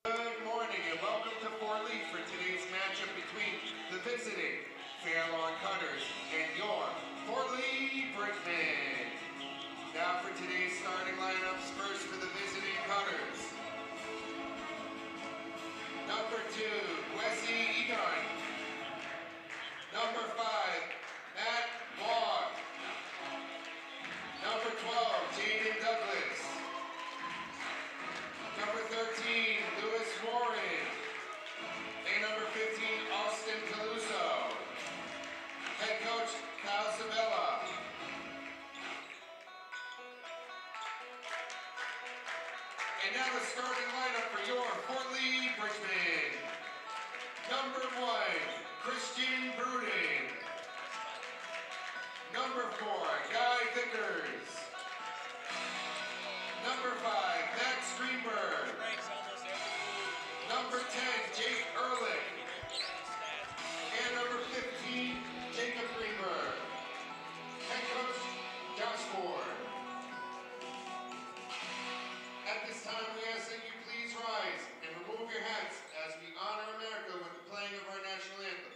Good morning and welcome to Fort Lee for today's matchup between the visiting Fairlawn Cutters and your Fort Lee Bridgemen. Now for today's starting lineups, first for the visiting Cutters. Number 2, Wesley Egon. Number 5, Matt Vaughn. Number 12, Jaden Douglas. Number 13, Lewis Warren. And number 15, Austin Caluso. Head coach, Kyle Sabella. And now the starting lineup for your Fort Lee Bridgemen. Number 1, Christian Bruden. Number 4, Guy Vickers. Number 5, Max Greenberg. Number 10, Jake Ehrlich. And number 15, Jacob Greenberg. Head coach, Josh Ford. At this time, we ask that you please rise and remove your hats as we honor America with the playing of our national anthem.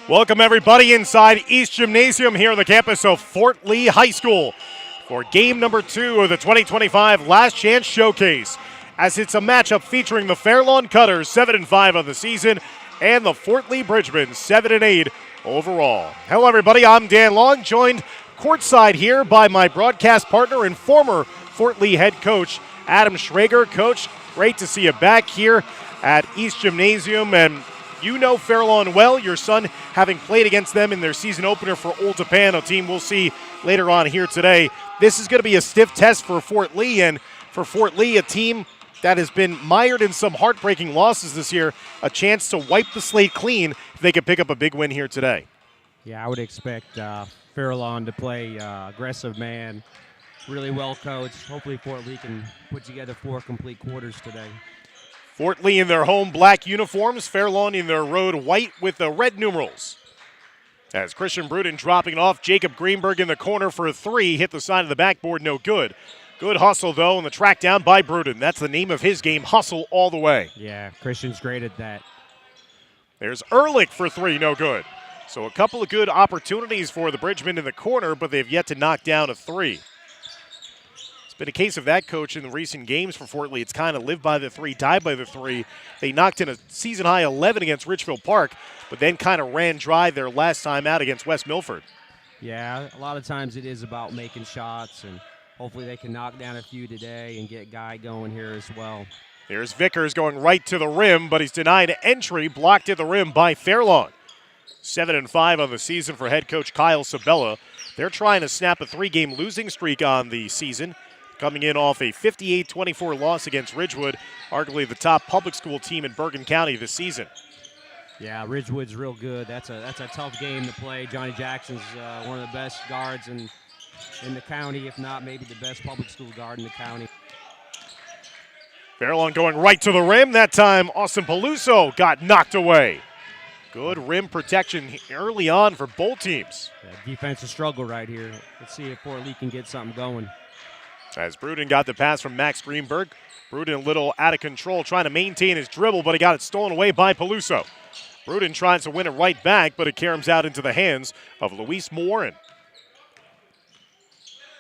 Welcome everybody inside East Gymnasium here on the campus of Fort Lee High School for game number 2 of the 2025 Last Chance Showcase, as it's a matchup featuring the Fairlawn Cutters 7-5 on the season and the Fort Lee Bridgemen 7-8 overall. Hello everybody, I'm Dan Long, joined courtside here by my broadcast partner and former Fort Lee head coach Adam Schrager. Coach, great to see you back here at East Gymnasium, and you know Fairlawn well, your son having played against them in their season opener for Old Japan, a team we'll see later on here today. This is going to be a stiff test for Fort Lee, and for Fort Lee, a team that has been mired in some heartbreaking losses this year, a chance to wipe the slate clean if they could pick up a big win here today. Yeah, I would expect Fairlawn to play aggressive man, really well coached. Hopefully Fort Lee can put together 4 complete quarters today. Fort Lee in their home black uniforms, Fairlawn in their road white with the red numerals. As Christian Bruden dropping it off, Jacob Greenberg in the corner for a 3, hit the side of the backboard, no good. Good hustle, though, and the track down by Bruden. That's the name of his game, hustle all the way. Yeah, Christian's great at that. There's Ehrlich for 3, no good. So a couple of good opportunities for the Bridgemen in the corner, but they've yet to knock down a 3. Been a case of that, coach, in the recent games for Fort Lee. It's kind of live by the 3, die by the 3. They knocked in a season-high 11 against Richfield Park, but then kind of ran dry their last time out against West Milford. Yeah, a lot of times it is about making shots, and hopefully they can knock down a few today and get Guy going here as well. There's Vickers going right to the rim, but he's denied entry, blocked at the rim by Fairlawn. 7-5 on the season for head coach Kyle Sabella. They're trying to snap a 3-game losing streak on the season, coming in off a 58-24 loss against Ridgewood, arguably the top public school team in Bergen County this season. Yeah, Ridgewood's real good. That's a tough game to play. Johnny Jackson's one of the best guards in the county, if not maybe the best public school guard in the county. Fairlawn going right to the rim. That time, Austin Peluso got knocked away. Good rim protection early on for both teams. Yeah, defensive struggle right here. Let's see if Fort Lee can get something going. As Bruden got the pass from Max Greenberg. Bruden a little out of control, trying to maintain his dribble, but he got it stolen away by Peluso. Bruden tries to win it right back, but it caroms out into the hands of Luis Morin.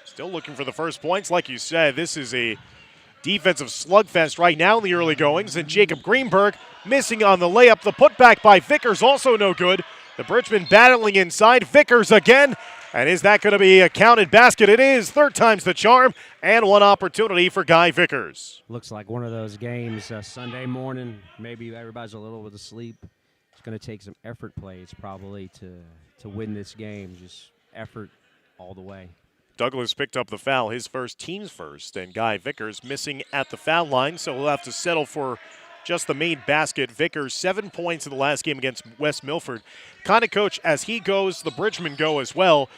Still looking for the first points. Like you said, this is a defensive slugfest right now in the early goings, and Jacob Greenberg missing on the layup. The putback by Vickers also no good. The Bridgeman battling inside. Vickers again. And is that going to be a counted basket? It is. Third time's the charm. And one opportunity for Guy Vickers. Looks like one of those games Sunday morning. Maybe everybody's a little bit asleep. It's going to take some effort plays probably to win this game. Just effort all the way. Douglas picked up the foul, his first, team's first, and Guy Vickers missing at the foul line, so we'll have to settle for just the main basket. Vickers, 7 points in the last game against West Milford. Kind of coach, as he goes, the Bridgemen go as well.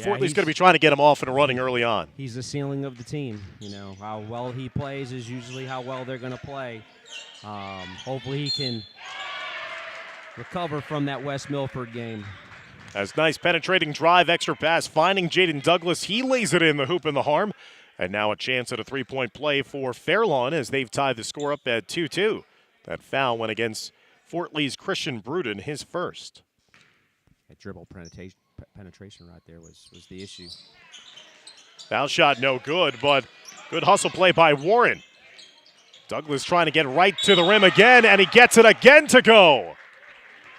Fort Lee's going to be trying to get him off and running early on. He's the ceiling of the team. You know, how well he plays is usually how well they're going to play. Hopefully he can recover from that West Milford game. As nice penetrating drive, extra pass, finding Jaden Douglas. He lays it in the hoop and the harm. And now a chance at a three-point play for Fairlawn as they've tied the score up at 2-2. That foul went against Fort Lee's Christian Bruden, his first. That dribble penetration right there was the issue. Foul shot no good, but good hustle play by Warren. Douglas trying to get right to the rim again, and he gets it again to go.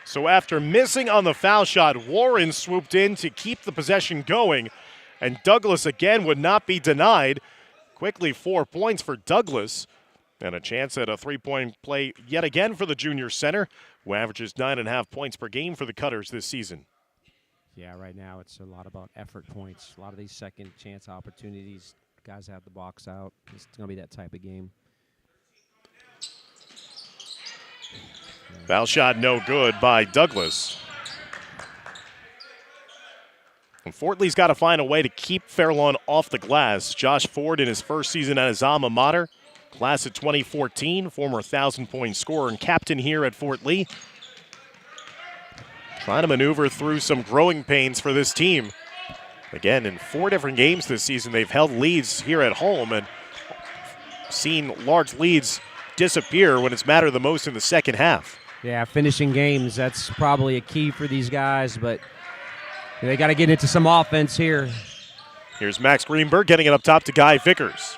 So after missing on the foul shot, Warren swooped in to keep the possession going, and Douglas again would not be denied. Quickly 4 points for Douglas, and a chance at a three-point play yet again for the junior center, who averages 9.5 points per game for the Cutters this season. Yeah, right now it's a lot about effort points. A lot of these second chance opportunities, guys have the box out. It's going to be that type of game. Foul shot no good by Douglas. And Fort Lee's got to find a way to keep Fairlawn off the glass. Josh Ford in his first season at his alma mater, class of 2014, former 1,000-point scorer and captain here at Fort Lee. Trying to maneuver through some growing pains for this team. Again, in 4 different games this season, they've held leads here at home and seen large leads disappear when it's mattered the most in the second half. Yeah, finishing games, that's probably a key for these guys, but they got to get into some offense here. Here's Max Greenberg getting it up top to Guy Vickers.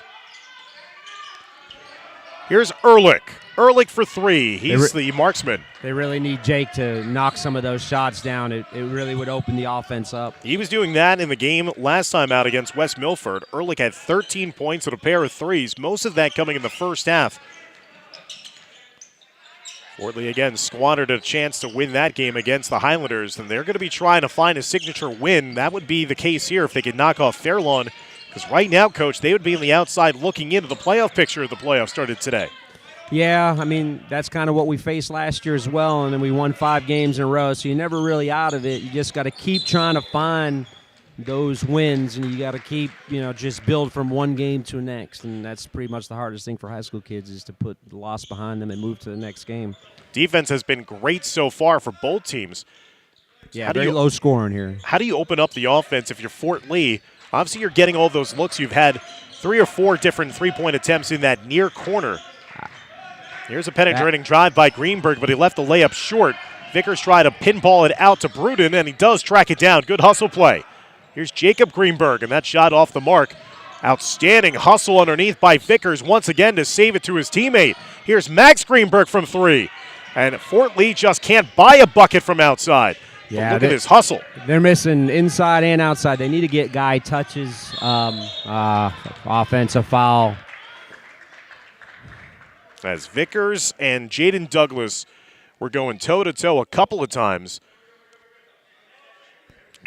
Here's Ehrlich. Ehrlich for 3. He's the marksman. They really need Jake to knock some of those shots down. It really would open the offense up. He was doing that in the game last time out against West Milford. Ehrlich had 13 points and a pair of threes, most of that coming in the first half. Fort Lee again squandered a chance to win that game against the Highlanders, and they're going to be trying to find a signature win. That would be the case here if they could knock off Fairlawn, because right now, Coach, they would be on the outside looking into the playoff picture if the playoffs started today. Yeah, I mean, that's kind of what we faced last year as well, and then we won 5 games in a row, so you're never really out of it. You just got to keep trying to find those wins, and you got to keep, just build from one game to the next, and that's pretty much the hardest thing for high school kids is to put the loss behind them and move to the next game. Defense has been great so far for both teams. Yeah, very low scoring here. How do you open up the offense if you're Fort Lee? Obviously, you're getting all those looks. You've had 3 or 4 different three-point attempts in that near corner. Here's a penetrating drive by Greenberg, but he left the layup short. Vickers tried to pinball it out to Bruden, and he does track it down. Good hustle play. Here's Jacob Greenberg, and that shot off the mark. Outstanding hustle underneath by Vickers once again to save it to his teammate. Here's Max Greenberg from 3. And Fort Lee just can't buy a bucket from outside. Yeah, look at his hustle. They're missing inside and outside. They need to get guy touches, offensive foul. As Vickers and Jaden Douglas were going toe-to-toe a couple of times.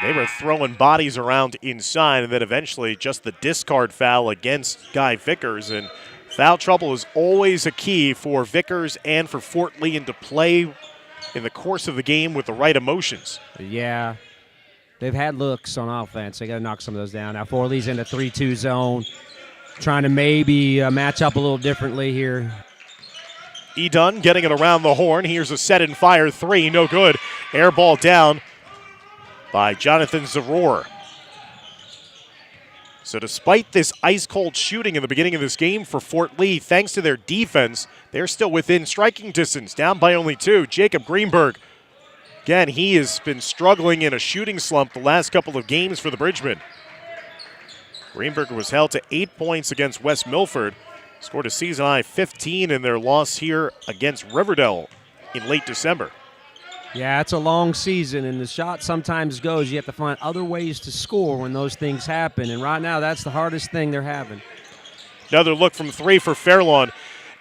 They were throwing bodies around inside, and then eventually just the discard foul against Guy Vickers. And foul trouble is always a key for Vickers and for Fort Lee to play in the course of the game with the right emotions. Yeah, they've had looks on offense. They got to knock some of those down. Now Fort Lee's in the 3-2 zone, trying to maybe match up a little differently here. Edun getting it around the horn. Here's a set and fire three. No good. Air ball down by Jonathan Zaror. So despite this ice-cold shooting in the beginning of this game for Fort Lee, thanks to their defense, they're still within striking distance, down by only 2. Jacob Greenberg, again, he has been struggling in a shooting slump the last couple of games for the Bridgemen. Greenberg was held to 8 points against West Milford, scored a season-high 15 in their loss here against Riverdale in late December. Yeah, it's a long season, and the shot sometimes goes. You have to find other ways to score when those things happen, and right now that's the hardest thing they're having. Another look from 3 for Fairlawn.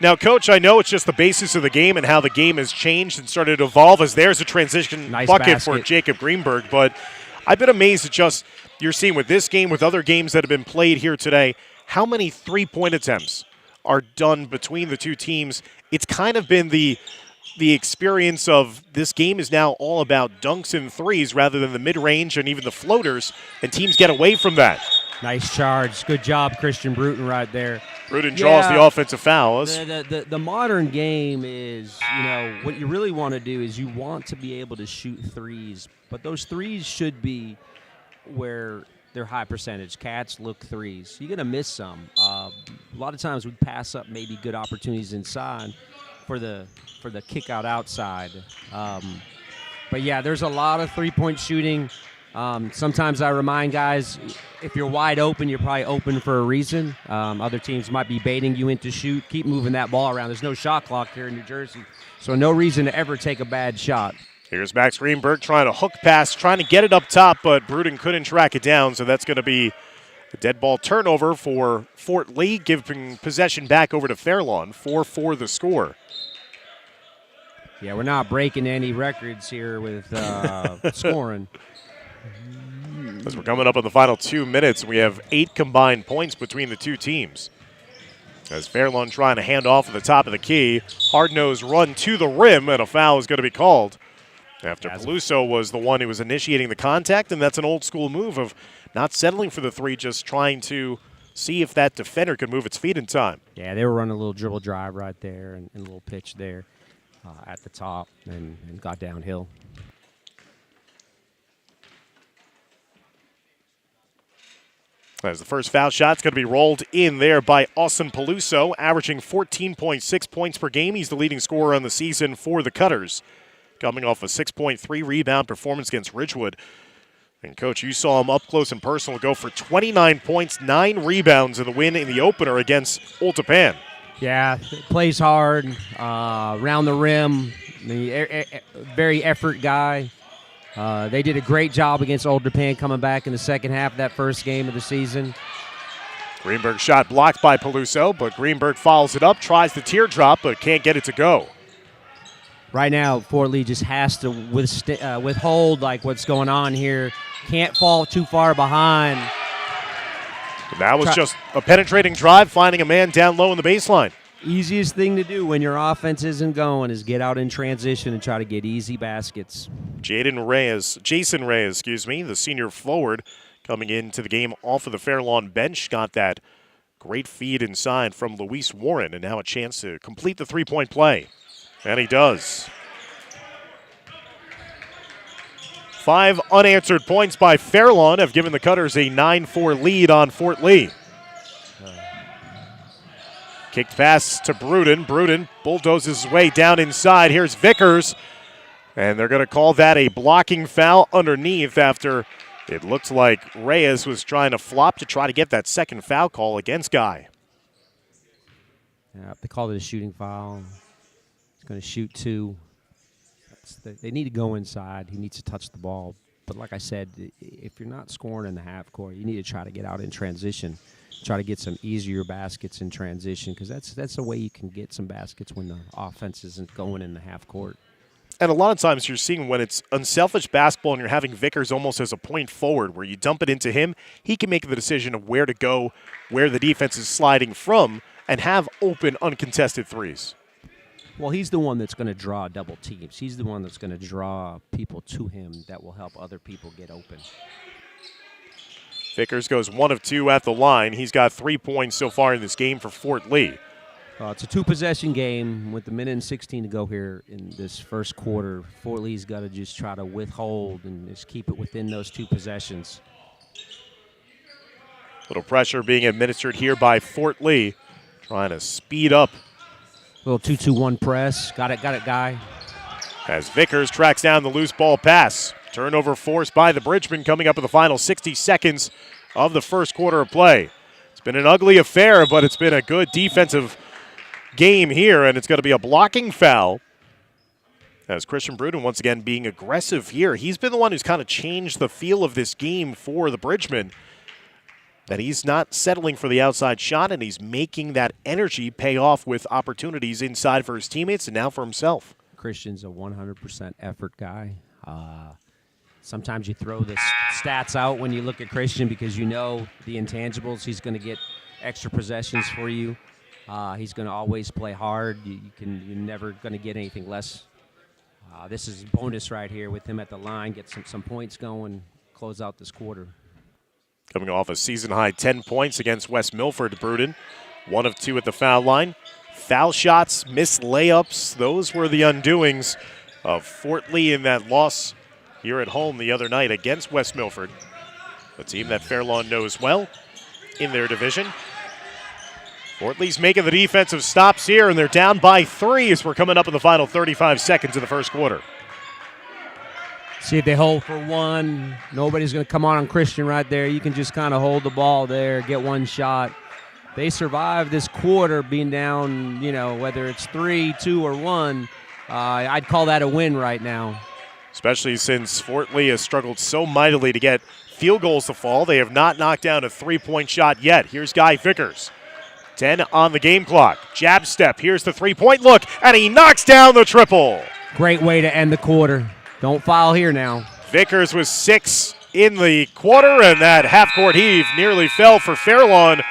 Now, Coach, I know it's just the basis of the game and how the game has changed and started to evolve as there's a transition nice bucket basket for Jacob Greenberg, but I've been amazed at just you're seeing with this game, with other games that have been played here today, how many three-point attempts are done between the two teams. It's kind of been the experience of this game is now all about dunks and threes rather than the mid-range and even the floaters, and teams get away from that. Nice charge. Good job, Christian Bruton, right there. Bruton draws the offensive foul. The modern game is, what you really want to do is you want to be able to shoot threes, but those threes should be where they're high percentage. Cats look threes. You're going to miss some. A lot of times we pass up maybe good opportunities inside for the kick out outside. But yeah, there's a lot of three-point shooting. Sometimes I remind guys, if you're wide open, you're probably open for a reason. Other teams might be baiting you in to shoot. Keep moving that ball around. There's no shot clock here in New Jersey, so no reason to ever take a bad shot. Here's Max Greenberg trying to hook pass, trying to get it up top, but Bruton couldn't track it down, so that's going to be a dead ball turnover for Fort Lee, giving possession back over to Fairlawn. 4-4 the score. Yeah, we're not breaking any records here with scoring. As we're coming up on the final 2 minutes, we have 8 combined points between the two teams. As Fairlawn trying to hand off at the top of the key, hard-nosed run to the rim, and a foul is going to be called after Peluso was the one who was initiating the contact, and that's an old-school move of not settling for the three, just trying to see if that defender could move its feet in time. Yeah, they were running a little dribble drive right there and a little pitch there at the top and got downhill. As the first foul shot's going to be rolled in there by Austin Peluso, averaging 14.6 points per game. He's the leading scorer on the season for the Cutters, coming off a 6.3 rebound performance against Ridgewood. And, Coach, you saw him up close and personal go for 29 points, 9 rebounds in the win in the opener against Old Japan. Yeah, plays hard, around the rim, very effort guy. They did a great job against Old Japan coming back in the second half of that first game of the season. Greenberg shot blocked by Peluso, but Greenberg follows it up, tries the teardrop, but can't get it to go. Right now, Fort Lee just has to withhold like what's going on here. Can't fall too far behind. That was just a penetrating drive, finding a man down low in the baseline. Easiest thing to do when your offense isn't going is get out in transition and try to get easy baskets. Jason Reyes, the senior forward, coming into the game off of the Fairlawn bench, got that great feed inside from Luis Warren, and now a chance to complete the three-point play. And he does. 5 unanswered points by Fairlawn have given the Cutters a 9-4 lead on Fort Lee. Kicked pass to Bruton. Bruton bulldozes his way down inside. Here's Vickers. And they're going to call that a blocking foul underneath after it looked like Reyes was trying to flop to try to get that second foul call against Guy. Yeah, they called it a shooting foul. He's going to shoot 2. They need to go inside. He needs to touch the ball. But like I said, if you're not scoring in the half court, you need to try to get out in transition. Try to get some easier baskets in transition because that's the way you can get some baskets when the offense isn't going in the half court. And a lot of times you're seeing when it's unselfish basketball and you're having Vickers almost as a point forward where you dump it into him, he can make the decision of where to go, where the defense is sliding from, and have open, uncontested threes. Well, he's the one that's going to draw double teams. He's the one that's going to draw people to him that will help other people get open. Vickers goes 1 of 2 at the line. He's got 3 points so far in this game for Fort Lee. It's a two-possession game with a minute and 16 to go here in this first quarter. Fort Lee's got to just try to withhold and just keep it within those two possessions. Little pressure being administered here by Fort Lee, trying to speed up. Little 2-2-1 press. Got it, guy. As Vickers tracks down the loose ball pass. Turnover forced by the Bridgmen coming up in the final 60 seconds of the first quarter of play. It's been an ugly affair, but it's been a good defensive game here, and it's going to be a blocking foul. As Christian Bruden once again being aggressive here. He's been the one who's kind of changed the feel of this game for the Bridgmen. That he's not settling for the outside shot, and he's making that energy pay off with opportunities inside for his teammates and now for himself. Christian's a 100% effort guy. Sometimes you throw the stats out when you look at Christian because you know the intangibles. He's going to get extra possessions for you. He's going to always play hard. You're never going to get anything less. This is a bonus right here with him at the line. Get some points going, close out this quarter. Coming off a season-high 10 points against West Milford, Bruden. 1 of 2 at the foul line. Foul shots, missed layups. Those were the undoings of Fort Lee in that loss here at home the other night against West Milford. A team that Fairlawn knows well in their division. Fort Lee's making the defensive stops here, and they're down by 3 as we're coming up in the final 35 seconds of the first quarter. See if they hold for 1. Nobody's going to come on Christian right there. You can just kind of hold the ball there, get 1 shot. They survive this quarter being down, whether it's 3, 2, or 1. I'd call that a win right now. Especially since Fort Lee has struggled so mightily to get field goals to fall. They have not knocked down a 3-point shot yet. Here's Guy Vickers. 10 on the game clock. Jab step. Here's the 3-point look, and he knocks down the triple. Great way to end the quarter. Don't foul here now. Vickers was 6 in the quarter, and that half-court heave nearly fell for Fairlawn.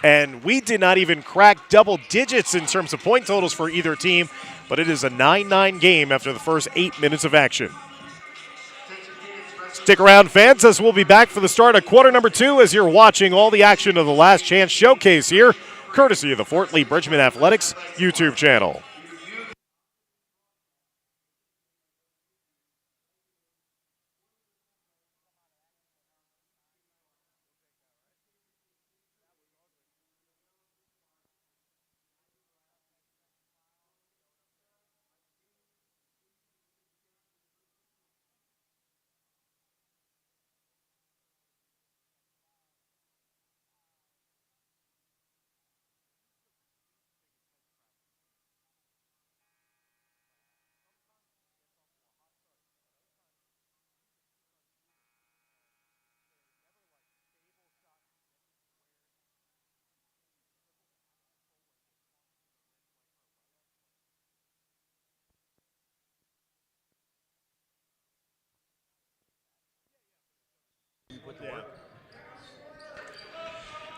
And we did not even crack double digits in terms of point totals for either team, but it is a 9-9 game after the first 8 minutes of action. Stick around, fans, as we'll be back for the start of quarter number 2 as you're watching all the action of the Last Chance Showcase here, courtesy of the Fort Lee Bridgman Athletics YouTube channel.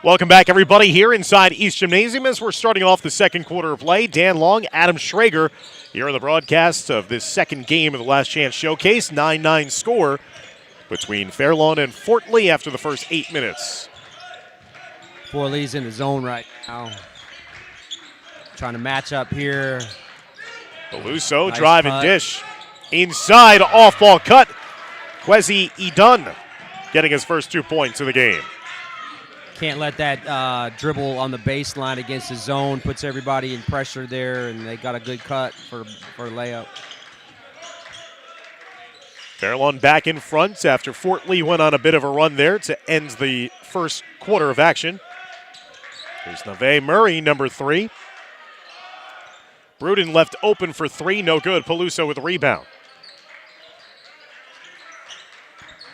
Welcome back, everybody, here inside East Gymnasium as we're starting off the second quarter of play. Dan Long, Adam Schrager here on the broadcast of this second game of the Last Chance Showcase. 9-9 score between Fairlawn and Fort Lee after the first 8 minutes. Fort Lee's in the zone right now. Trying to match up here. Beluso, Nice drive cut. and dish. Inside, off-ball cut. Kwesi Edun getting his first 2 points of the game. Can't let that dribble on the baseline against the zone. Puts everybody in pressure there, and they got a good cut for a layup. Fairlawn back in front after Fort Lee went on a bit of a run there to end the first quarter of action. Here's Nave Murray, number 3. Bruden left open for 3, no good. Peluso with a rebound.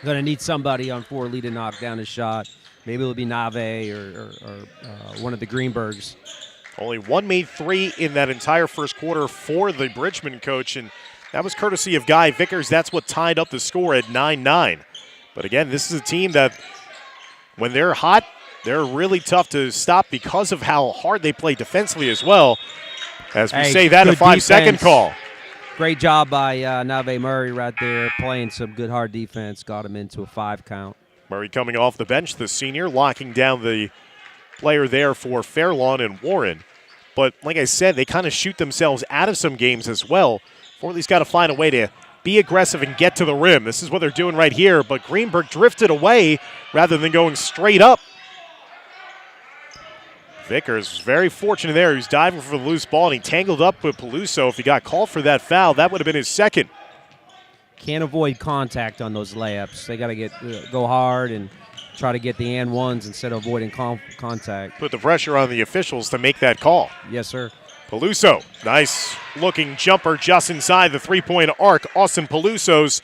Going to need somebody on Fort Lee to knock down a shot. Maybe it'll be Nave or one of the Greenbergs. Only one made 3 in that entire first quarter for the Bridgman coach, and that was courtesy of Guy Vickers. That's what tied up the score at 9-9. But again, this is a team that, when they're hot, they're really tough to stop because of how hard they play defensively as well. As we say that, a 5-second call. Great job by Nave Murray right there, playing some good hard defense, got him into a 5 count. Murray coming off the bench, the senior, locking down the player there for Fairlawn and Warren. But like I said, they kind of shoot themselves out of some games as well. Fort Lee's got to find a way to be aggressive and get to the rim. This is what they're doing right here, but Greenberg drifted away rather than going straight up. Vickers was very fortunate there. He was diving for the loose ball, and he tangled up with Peluso. If he got called for that foul, that would have been his second. Can't avoid contact on those layups. They got to go hard and try to get the and ones instead of avoiding contact. Put the pressure on the officials to make that call. Yes, sir. Peluso, nice looking jumper just inside the three-point arc. Austin Peluso's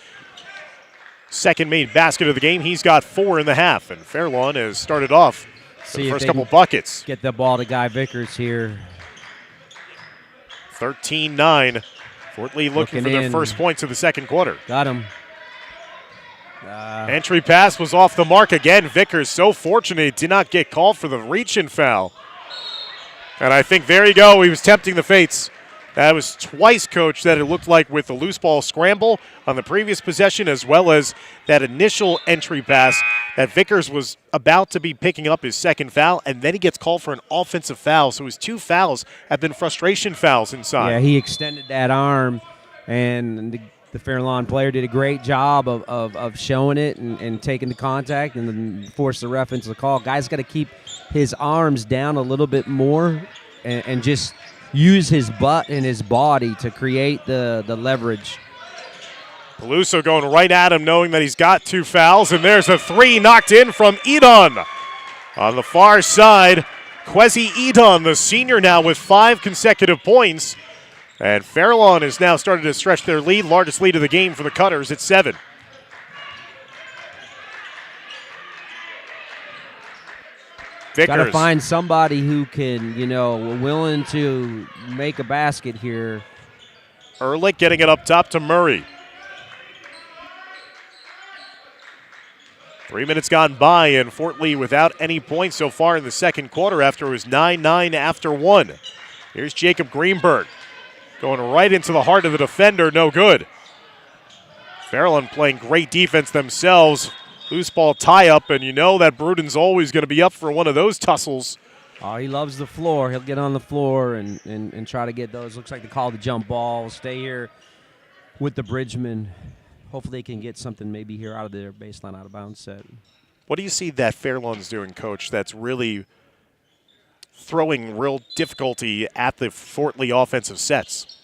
second made basket of the game. He's got 4 in the half, and Fairlawn has started off the first couple buckets. Get the ball to Guy Vickers here. 13-9. Fort Lee looking for their first points of the second quarter. Got him. Entry pass was off the mark again. Vickers so fortunate he did not get called for the reach-in foul. And I think there you go. He was tempting the fates. That was twice, Coach, that it looked like with the loose ball scramble on the previous possession, as well as that initial entry pass that Vickers was about to be picking up his second foul, and then he gets called for an offensive foul. So his 2 fouls have been frustration fouls inside. Yeah, he extended that arm, and the Fairlawn player did a great job of showing it and taking the contact and then forced the ref into the call. Guy's got to keep his arms down a little bit more and just use his butt and his body to create the leverage. Peluso going right at him, knowing that he's got 2 fouls, and there's a 3 knocked in from Edon. On the far side, Kwesi Edon, the senior, now with 5 consecutive points. And Fairlawn has now started to stretch their lead, largest lead of the game for the Cutters at 7. Vickers. Got to find somebody who can, willing to make a basket here. Ehrlich getting it up top to Murray. 3 minutes gone by, and Fort Lee without any points so far in the second quarter after it was 9-9 after 1. Here's Jacob Greenberg going right into the heart of the defender, no good. Fairlawn playing great defense themselves. Loose ball tie-up, and you know that Bruden's always going to be up for one of those tussles. Oh, he loves the floor. He'll get on the floor and try to get those. Looks like they call the jump ball. Stay here with the Bridgman. Hopefully they can get something maybe here out of their baseline out-of-bounds set. What do you see that Fairlawn's doing, Coach, that's really throwing real difficulty at the Fort Lee offensive sets?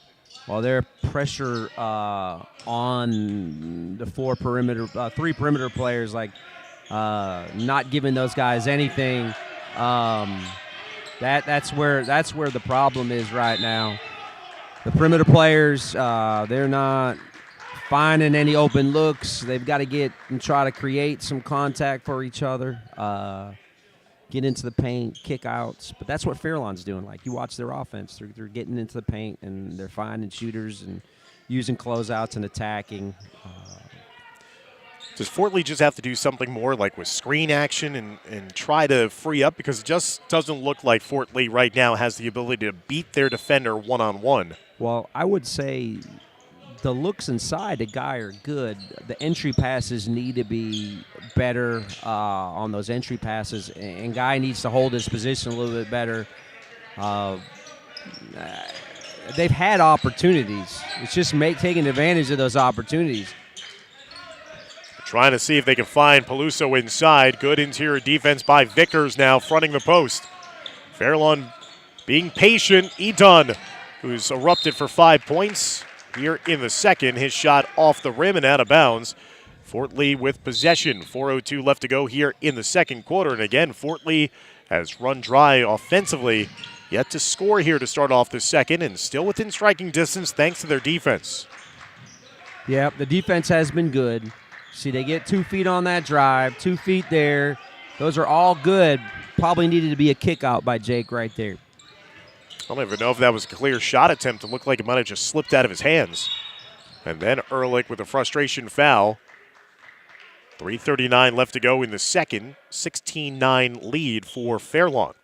Well, their pressure on the 3 perimeter players, like not giving those guys anything. That's where the problem is right now. The perimeter players, they're not finding any open looks. They've got to get and try to create some contact for each other. Get into the paint, kick outs. But that's what Fairlawn's doing. Like, you watch their offense. They're getting into the paint, and they're finding shooters and using closeouts and attacking. Does Fort Lee just have to do something more, like with screen action and try to free up? Because it just doesn't look like Fort Lee right now has the ability to beat their defender one-on-one. Well, I would say the looks inside the guy are good. The entry passes need to be better on those entry passes, and Guy needs to hold his position a little bit better. They've had opportunities. It's just taking advantage of those opportunities. Trying to see if they can find Peluso inside. Good interior defense by Vickers now fronting the post. Fairlawn being patient. Edon, who's erupted for 5 points here in the second. His shot off the rim and out of bounds. Fort Lee with possession. 4:02 left to go here in the second quarter. And again, Fort Lee has run dry offensively. Yet to score here to start off the second, and still within striking distance thanks to their defense. Yeah, the defense has been good. See, they get 2 feet on that drive, 2 feet there. Those are all good. Probably needed to be a kick out by Jake right there. I don't even know if that was a clear shot attempt. It looked like it might have just slipped out of his hands. And then Ehrlich with a frustration foul. 3:39 left to go in the second. 16-9 lead for Fairlawn.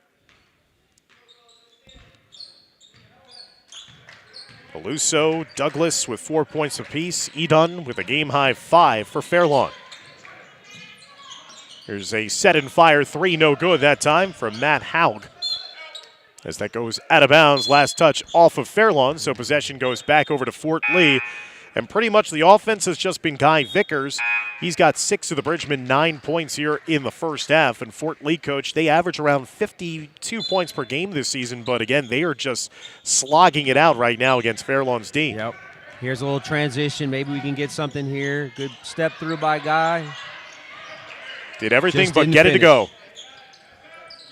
Peluso, Douglas with 4 points apiece. Edon with a game-high 5 for Fairlawn. Here's a set-and-fire 3, no good that time from Matt Haug. as that goes out of bounds. Last touch off of Fairlawn, so possession goes back over to Fort Lee. And pretty much the offense has just been Guy Vickers. He's got 6 of the Bridgmen, 9 points here in the first half. And Fort Lee, coach, they average around 52 points per game this season. But again, they are just slogging it out right now against Fairlawn's D. Yep. Here's a little transition. Maybe we can get something here. Good step through by Guy. Did everything Just but didn't get it to finish. go.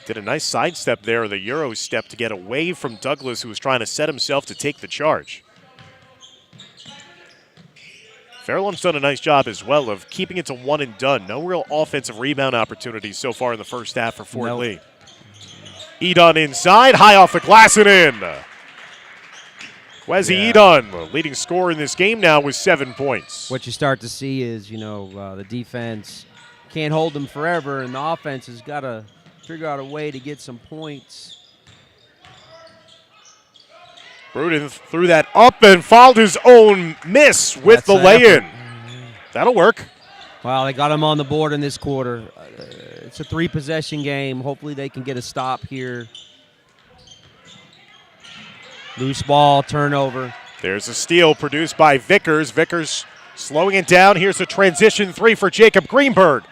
Did a nice sidestep there, the Euro step, to get away from Douglas, who was trying to set himself to take the charge. Fairlawn's done a nice job as well of keeping it to one and done. No real offensive rebound opportunities so far in the first half for Fort Lee. Edon inside, high off the glass and in. Kwesi Edon, the leading scorer in this game now with 7 points. What you start to see is, the defense can't hold them forever, and the offense has got to figure out a way to get some points. Bruden threw that up and fouled his own miss with the lay-in. That'll work. Well, they got him on the board in this quarter. It's a 3-possession game. Hopefully they can get a stop here. Loose ball, turnover. There's a steal produced by Vickers. Vickers slowing it down. Here's a transition 3 for Jacob Greenberg.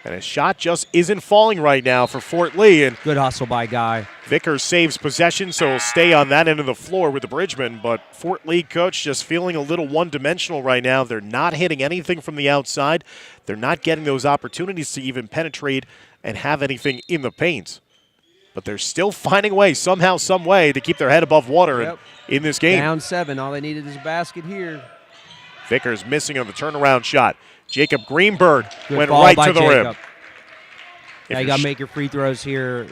And his shot just isn't falling right now for Fort Lee. And good hustle by Guy. Vickers saves possession, so he'll stay on that end of the floor with the Bridgmen. But Fort Lee, coach, just feeling a little one-dimensional right now. They're not hitting anything from the outside. They're not getting those opportunities to even penetrate and have anything in the paint. But they're still finding a way, somehow, some way, to keep their head above water in this game. Down 7. All they needed is a basket here. Vickers missing on the turnaround shot. Jacob Greenberg Good went ball right by to the Jacob. rim. Now you got to make your free throws here.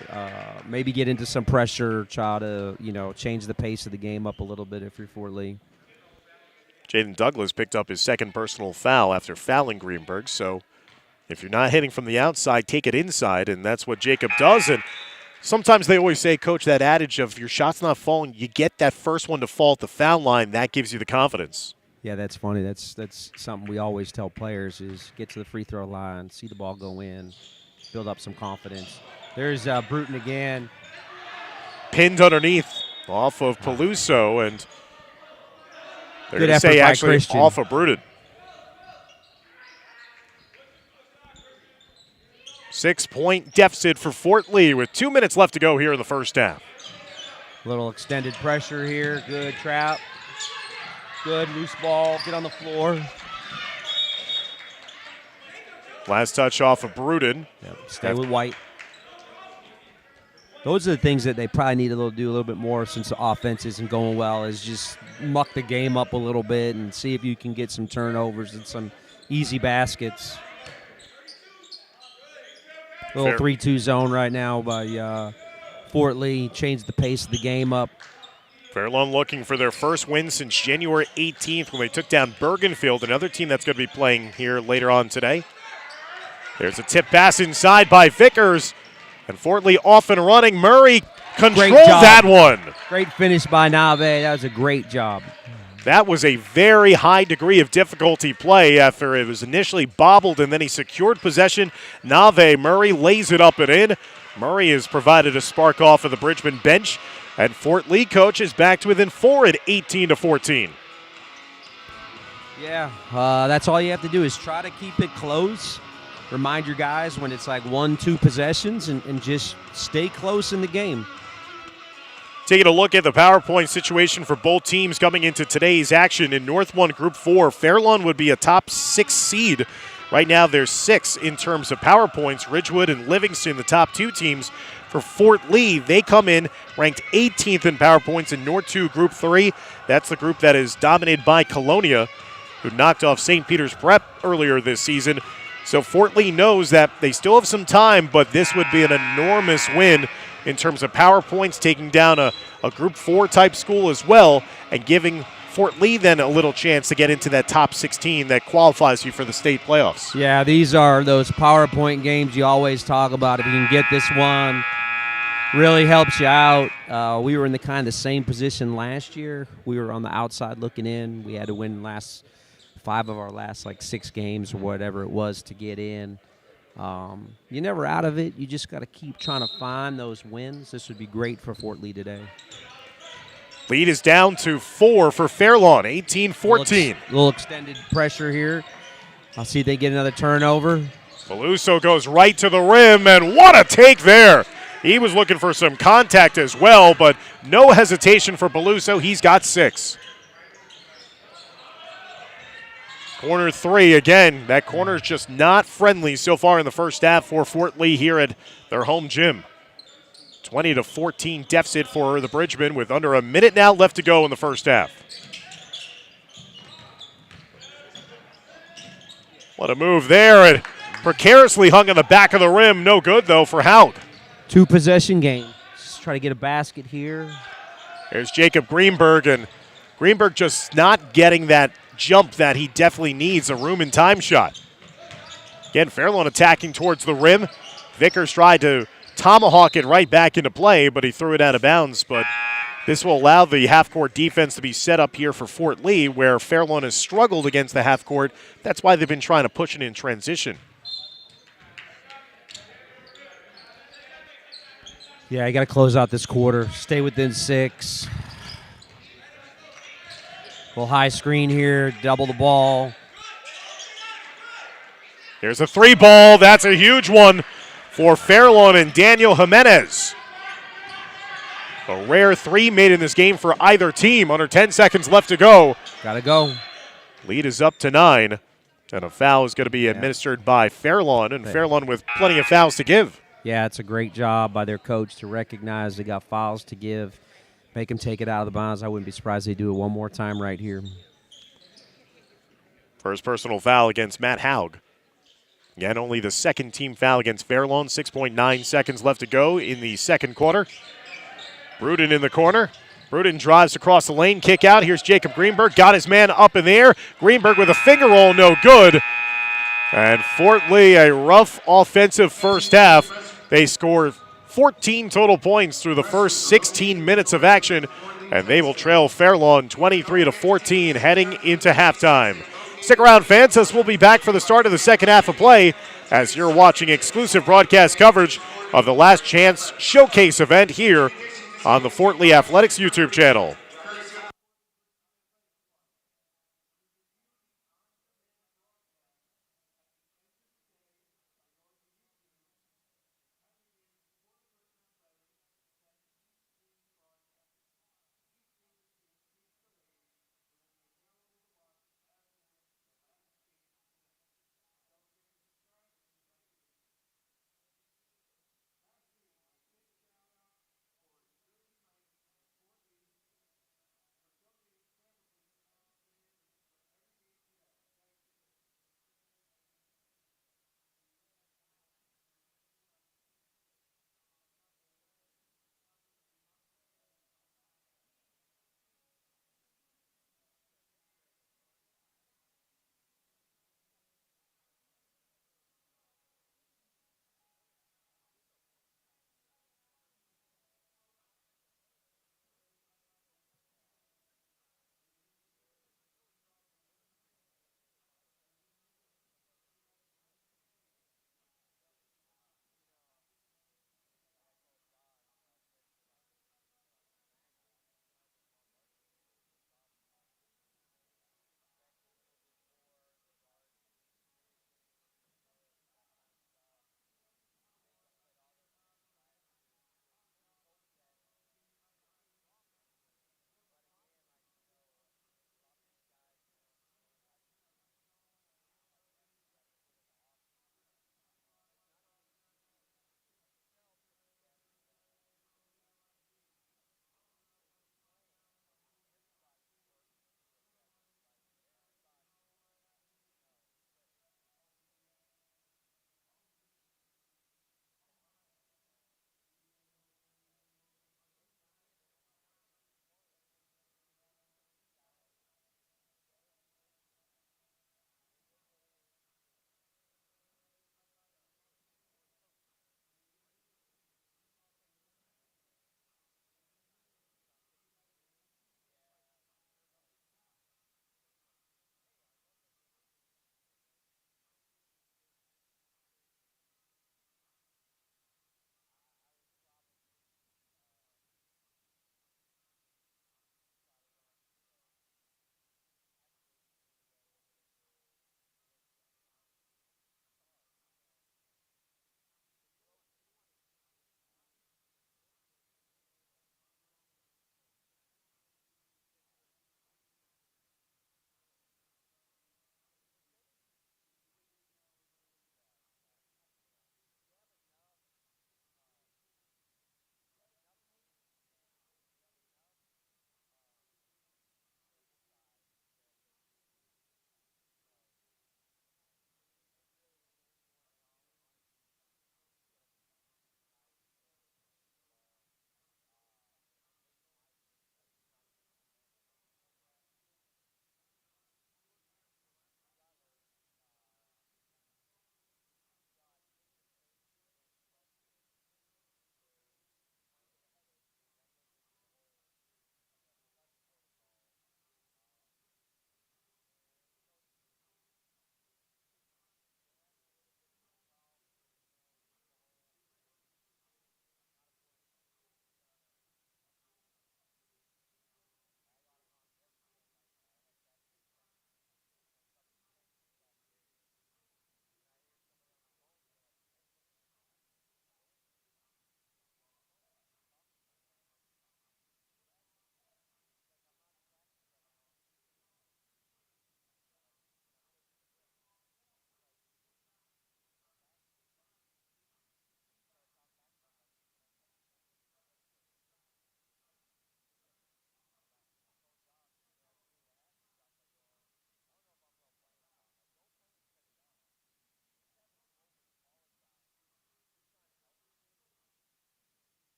Maybe get into some pressure. Try to, change the pace of the game up a little bit if you're Fort Lee. Jaden Douglas picked up his second personal foul after fouling Greenberg. So if you're not hitting from the outside, take it inside, and that's what Jacob does. And sometimes they always say, Coach, that adage of your shot's not falling, you get that first one to fall at the foul line, that gives you the confidence. Yeah, that's funny. That's something we always tell players is get to the free throw line, see the ball go in, build up some confidence. There's Bruton again. Pinned underneath off of Peluso, and they're Good going to say effort by actually Christian. off of Bruton. 6-point deficit for Fort Lee with 2 minutes left to go here in the first half. Little extended pressure here. Good trap. Good loose ball. Get on the floor. Last touch off of Bruton. Stay with White. Those are the things that they probably need to do a little bit more since the offense isn't going well, is just muck the game up a little bit and see if you can get some turnovers and some easy baskets. Little 3-2 zone right now by Fort Lee. Changed the pace of the game up. Fairlawn looking for their first win since January 18th when they took down Bergenfield, another team that's going to be playing here later on today. There's a tip pass inside by Vickers, and Fort Lee off and running. Murray controlled that one. Great finish by Nave. That was a great job. That was a very high degree of difficulty play after it was initially bobbled and then he secured possession. Nave, Murray lays it up and in. Murray has provided a spark off of the Bridgman bench, and Fort Lee, coach, is back to within 4 at 18-14. Yeah, that's all you have to do is try to keep it close. Remind your guys when it's like 1-2 possessions and just stay close in the game. Taking a look at the PowerPoint situation for both teams coming into today's action in North 1 Group 4, Fairlawn would be a top 6 seed. Right now they're 6 in terms of PowerPoints. Ridgewood and Livingston, the top 2 teams. For Fort Lee, they come in ranked 18th in PowerPoints in North 2 Group 3. That's the group that is dominated by Colonia, who knocked off St. Peter's Prep earlier this season. So Fort Lee knows that they still have some time, but this would be an enormous win in terms of PowerPoints, taking down a Group 4 type school as well, and giving Fort Lee then a little chance to get into that top 16 that qualifies you for the state playoffs. Yeah, these are those PowerPoint games you always talk about. If you can get this one, really helps you out. We were in the kind of same position last year. We were on the outside looking in. We had to win 5 of our last 6 games or whatever it was to get in. You're never out of it. You just got to keep trying to find those wins. This would be great for Fort Lee today. Lead is down to 4 for Fairlawn, 18-14. Little extended pressure here. I'll see if they get another turnover. Beluso goes right to the rim, and what a take there. He was looking for some contact as well, but no hesitation for Beluso. He's got 6. Corner 3, again, that corner is just not friendly so far in the first half for Fort Lee here at their home gym. 20-14 deficit for the Bridgemen with under a minute now left to go in the first half. What a move there, and precariously hung on the back of the rim. No good, though, for Haug. 2-possession game. Just try to get a basket here. There's Jacob Greenberg, and Greenberg just not getting that jump that he definitely needs, a room and time shot. Again, Fairlawn attacking towards the rim. Vickers tried to tomahawk it right back into play, but he threw it out of bounds. But this will allow the half-court defense to be set up here for Fort Lee, where Fairlawn has struggled against the half-court. That's why they've been trying to push it in transition. Yeah, you got to close out this quarter. Stay within 6. Little high screen here, double the ball. There's a 3 ball. That's a huge one for Fairlawn and Daniel Jimenez. A rare 3 made in this game for either team. Under 10 seconds left to go. Got to go. Lead is up to 9. And a foul is going to be administered by Fairlawn. And Fairlawn with plenty of fouls to give. Yeah, it's a great job by their coach to recognize they got fouls to give. Make them take it out of the bounds. I wouldn't be surprised they do it one more time right here. First personal foul against Matt Haug. Again, only the second team foul against Fairlawn. 6.9 seconds left to go in the second quarter. Bruden in the corner. Bruden drives across the lane, kick out. Here's Jacob Greenberg. Got his man up in the air. Greenberg with a finger roll, no good. And Fort Lee, a rough offensive first half. They score 14 total points through the first 16 minutes of action, and they will trail Fairlawn 23-14 heading into halftime. Stick around, fans, as we'll be back for the start of the second half of play as you're watching exclusive broadcast coverage of the Last Chance Showcase event here on the Fort Lee Athletics YouTube channel.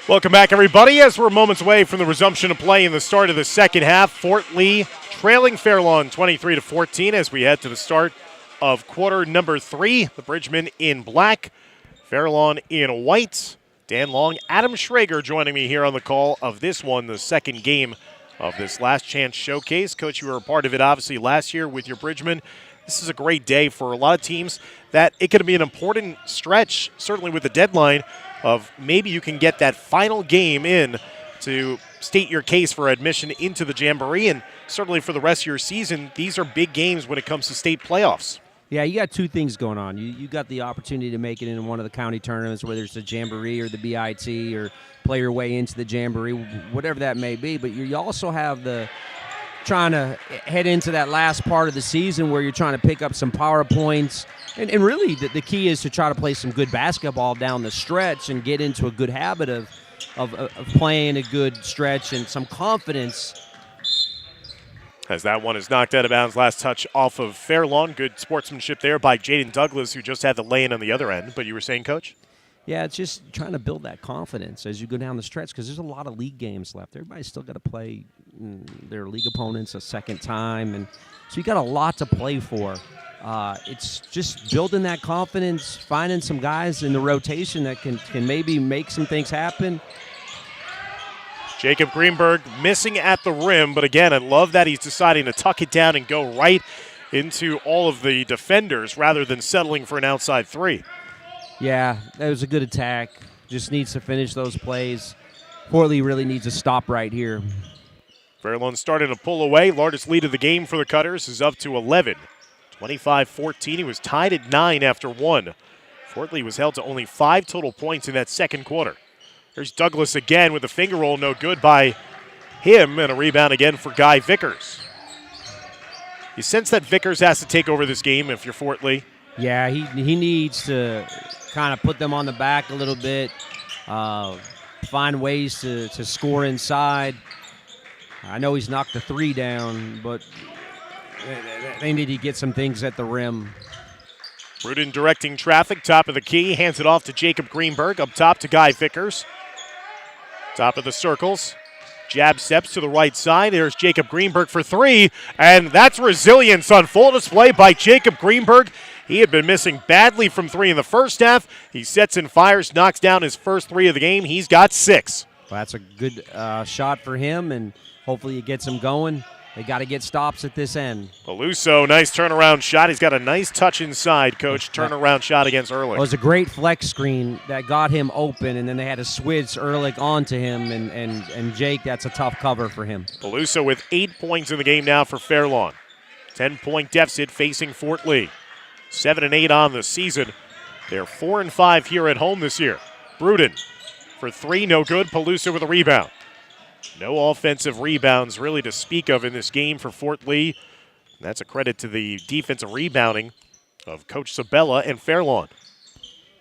Welcome back, everybody, as we're moments away from the resumption of play in the start of the second half. Fort Lee trailing Fair Lawn 23-14 as we head to the start of quarter number 3. The Bridgemen in black, Fair Lawn in white. Dan Long, Adam Schrager joining me here on the call of this one, the second game of this Last Chance Showcase. Coach, you were a part of it obviously last year with your Bridgemen. This is a great day for a lot of teams that it could be an important stretch, certainly with the deadline, of maybe you can get that final game in to state your case for admission into the Jamboree. And certainly for the rest of your season, these are big games when it comes to state playoffs. Yeah, you got two things going on. You got the opportunity to make it in one of the county tournaments, whether it's the Jamboree or the BIT or play your way into the Jamboree, whatever that may be. But you also have the trying to head into that last part of the season where you're trying to pick up some power points. And really the key is to try to play some good basketball down the stretch and get into a good habit of playing a good stretch and some confidence. As that one is knocked out of bounds, last touch off of Fair Lawn. Good sportsmanship there by Jaden Douglas, who just had the lay-in on the other end. But you were saying, Coach? Yeah, it's just trying to build that confidence as you go down the stretch because there's a lot of league games left. Everybody's still got to play their league opponents a second time, and so you got a lot to play for. It's just building that confidence, finding some guys in the rotation that can maybe make some things happen. Jacob Greenberg missing at the rim, but again, I love that he's deciding to tuck it down and go right into all of the defenders rather than settling for an outside three. Yeah, that was a good attack. Just needs to finish those plays. Fort Lee really needs to stop right here. Fair Lawn starting to pull away. Largest lead of the game for the Cutters is up to 11. 25-14. He was tied at 9 after 1. Fort Lee was held to only 5 total points in that second quarter. There's Douglas again with a finger roll, no good by him, and a rebound again for Guy Vickers. You sense that Vickers has to take over this game if you're Fort Lee? Yeah, he needs to kind of put them on the back a little bit, find ways to score inside. I know he's knocked the 3 down, but they need to get some things at the rim. Rudin directing traffic, top of the key, hands it off to Jacob Greenberg, up top to Guy Vickers. Top of the circles, jab steps to the right side. There's Jacob Greenberg for 3, and that's resilience on full display by Jacob Greenberg. He had been missing badly from 3 in the first half. He sets and fires, knocks down his first 3 of the game. He's got 6. Well, that's a good shot for him, and hopefully it gets him going. They got to get stops at this end. Peluso, nice turnaround shot. He's got a nice touch inside, Coach. Turnaround shot against Ehrlich. It was a great flex screen that got him open, and then they had to switch Ehrlich onto him, and Jake, that's a tough cover for him. Peluso with 8 points in the game now for Fair Lawn. 10-point deficit facing Fort Lee. 7-8 on the season. They're 4-5 here at home this year. Bruden for 3, no good. Peluso with a rebound. No offensive rebounds really to speak of in this game for Fort Lee. That's a credit to the defensive rebounding of Coach Sabella and Fair Lawn.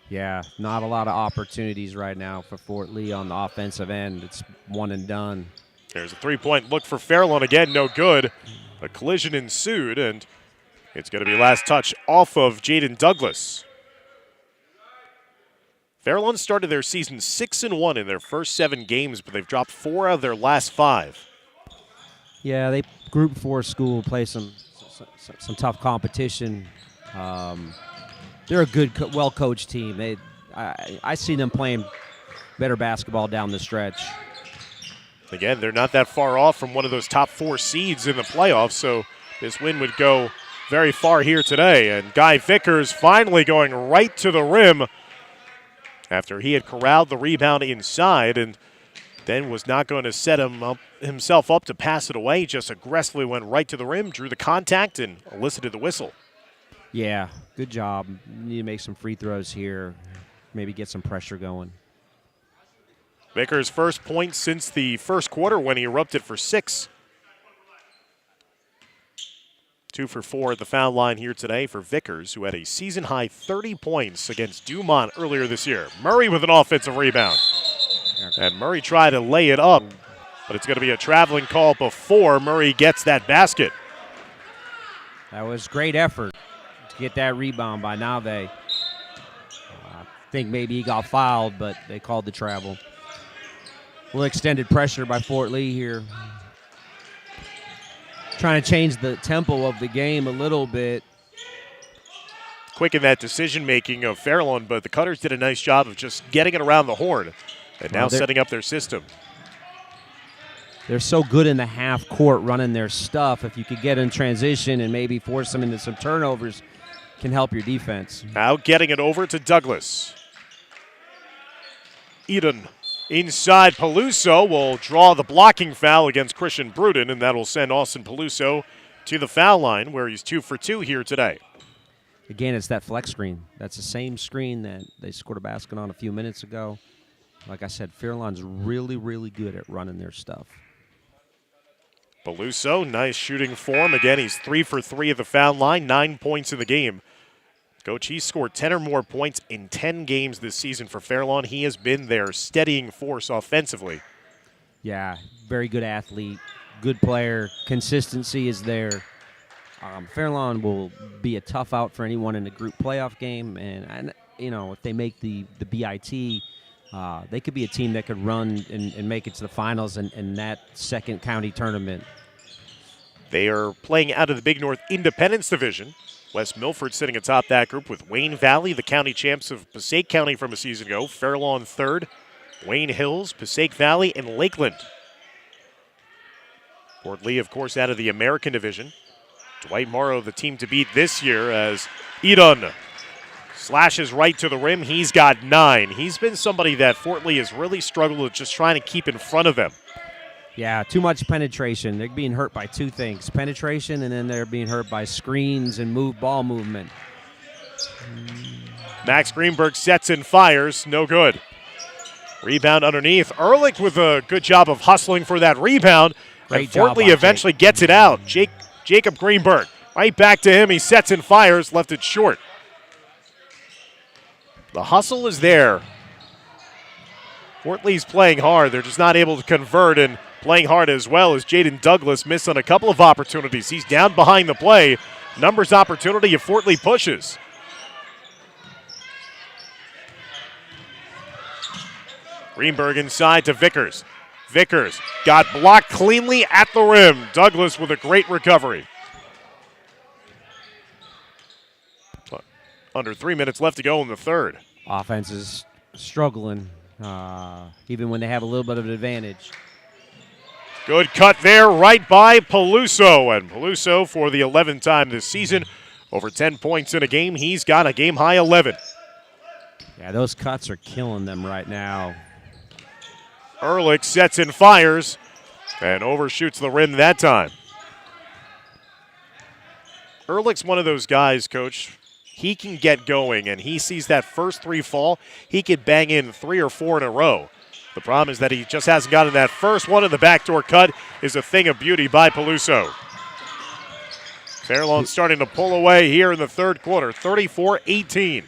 Yeah, not a lot of opportunities right now for Fort Lee on the offensive end. It's one and done. There's a 3-point look for Fair Lawn again, no good. A collision ensued, and it's going to be last touch off of Jaden Douglas. Fair Lawn started their season 6-1 in their first 7 games, but they've dropped 4 out of their last 5. Yeah, they Group 4 school play some tough competition. They're a good, well-coached team. I see them playing better basketball down the stretch. Again, they're not that far off from one of those top 4 seeds in the playoffs, so this win would go very far here today. And Guy Vickers finally going right to the rim after he had corralled the rebound inside and then was not going to set himself up to pass it away. Just aggressively went right to the rim, drew the contact, and elicited the whistle. Yeah, good job. You need to make some free throws here, maybe get some pressure going. Vickers' first point since the first quarter when he erupted for 6. 2 for 4 at the foul line here today for Vickers, who had a season-high 30 points against Dumont earlier this year. Murray with an offensive rebound. And Murray tried to lay it up, but it's going to be a traveling call before Murray gets that basket. That was great effort to get that rebound by Nave. I think maybe he got fouled, but they called the travel. little extended pressure by Fort Lee here. Trying to change the tempo of the game a little bit. Quick in that decision-making of Fairlawn, but the Cutters did a nice job of just getting it around the horn and now setting up their system. They're so good in the half court running their stuff. If you could get in transition and maybe force them into some turnovers, can help your defense. Now getting it over to Douglas. Eden inside. Peluso will draw the blocking foul against Christian Bruden, and that'll send Austin Peluso to the foul line where he's 2 for 2 here today. Again, it's that flex screen. That's the same screen that they scored a basket on a few minutes ago. Like I said, Fairlawn's really, really good at running their stuff. Peluso, nice shooting form. Again, he's 3 for 3 at the foul line, 9 points in the game. Coach, he's scored 10 or more points in 10 games this season for Fairlawn. He has been their steadying force offensively. Yeah, very good athlete, good player. Consistency is there. Fairlawn will be a tough out for anyone in a group playoff game, and you know, if they make the BIT, they could be a team that could run and make it to the finals in that second county tournament. They are playing out of the Big North Independence Division. West Milford sitting atop that group with Wayne Valley, the county champs of Passaic County from a season ago. Fairlawn third, Wayne Hills, Passaic Valley, and Lakeland. Fort Lee, of course, out of the American Division. Dwight Morrow, the team to beat this year, as Edon slashes right to the rim. He's got 9. He's been somebody that Fort Lee has really struggled with just trying to keep in front of them. Yeah, too much penetration. They're being hurt by 2 things, penetration, and then they're being hurt by screens and ball movement. Max Greenberg sets and fires, no good. Rebound underneath. Ehrlich with a good job of hustling for that rebound. Great and Fort Lee job, eventually gets it out. Jacob Greenberg, right back to him. He sets and fires, left it short. The hustle is there. Fort Lee's playing hard. They're just not able to convert, and playing hard as well as Jaden Douglas missed on a couple of opportunities. He's down behind the play. Numbers opportunity if Fort Lee pushes. Greenberg inside to Vickers. Vickers got blocked cleanly at the rim. Douglas with a great recovery. Under 3 minutes left to go in the third. Offense is struggling, even when they have a little bit of an advantage. Good cut there right by Peluso. And Peluso, for the 11th time this season, over 10 points in a game. He's got a game-high 11. Yeah, those cuts are killing them right now. Ehrlich sets and fires and overshoots the rim that time. Ehrlich's one of those guys, Coach. He can get going, and he sees that first 3 fall. He could bang in 3 or 4 in a row. The problem is that he just hasn't gotten that first one, and the backdoor cut is a thing of beauty by Peluso. Fairlawn starting to pull away here in the third quarter, 34-18.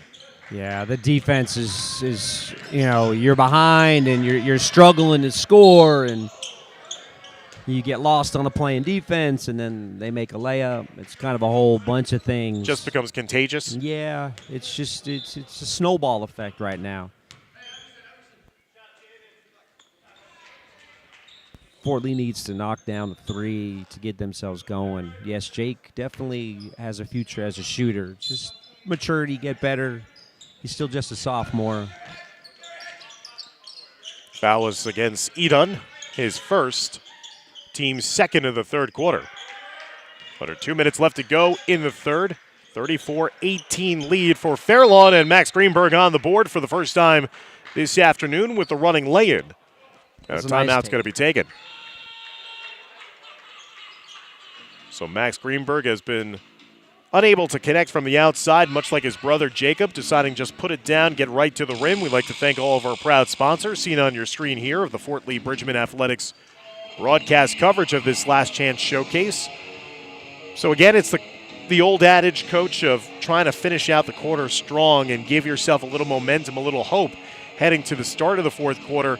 Yeah, the defense is you're behind and you're struggling to score, and you get lost on a play in defense, and then they make a layup. It's kind of a whole bunch of things. Just becomes contagious. Yeah, it's a snowball effect right now. Fort Lee needs to knock down the 3 to get themselves going. Yes, Jake definitely has a future as a shooter. Just maturity, get better. He's still just a sophomore. Foul is against Edon, his first, team's second of the third quarter. Under 2 minutes left to go in the third. 34-18 lead for Fairlawn, and Max Greenberg on the board for the first time this afternoon with the running lay-in. And a timeout's going to be taken. So Max Greenberg has been unable to connect from the outside, much like his brother Jacob, deciding just put it down, get right to the rim. We'd like to thank all of our proud sponsors, seen on your screen here, of the Fort Lee Bridgman Athletics broadcast coverage of this Last Chance Showcase. So again, it's the old adage, Coach, of trying to finish out the quarter strong and give yourself a little momentum, a little hope heading to the start of the fourth quarter.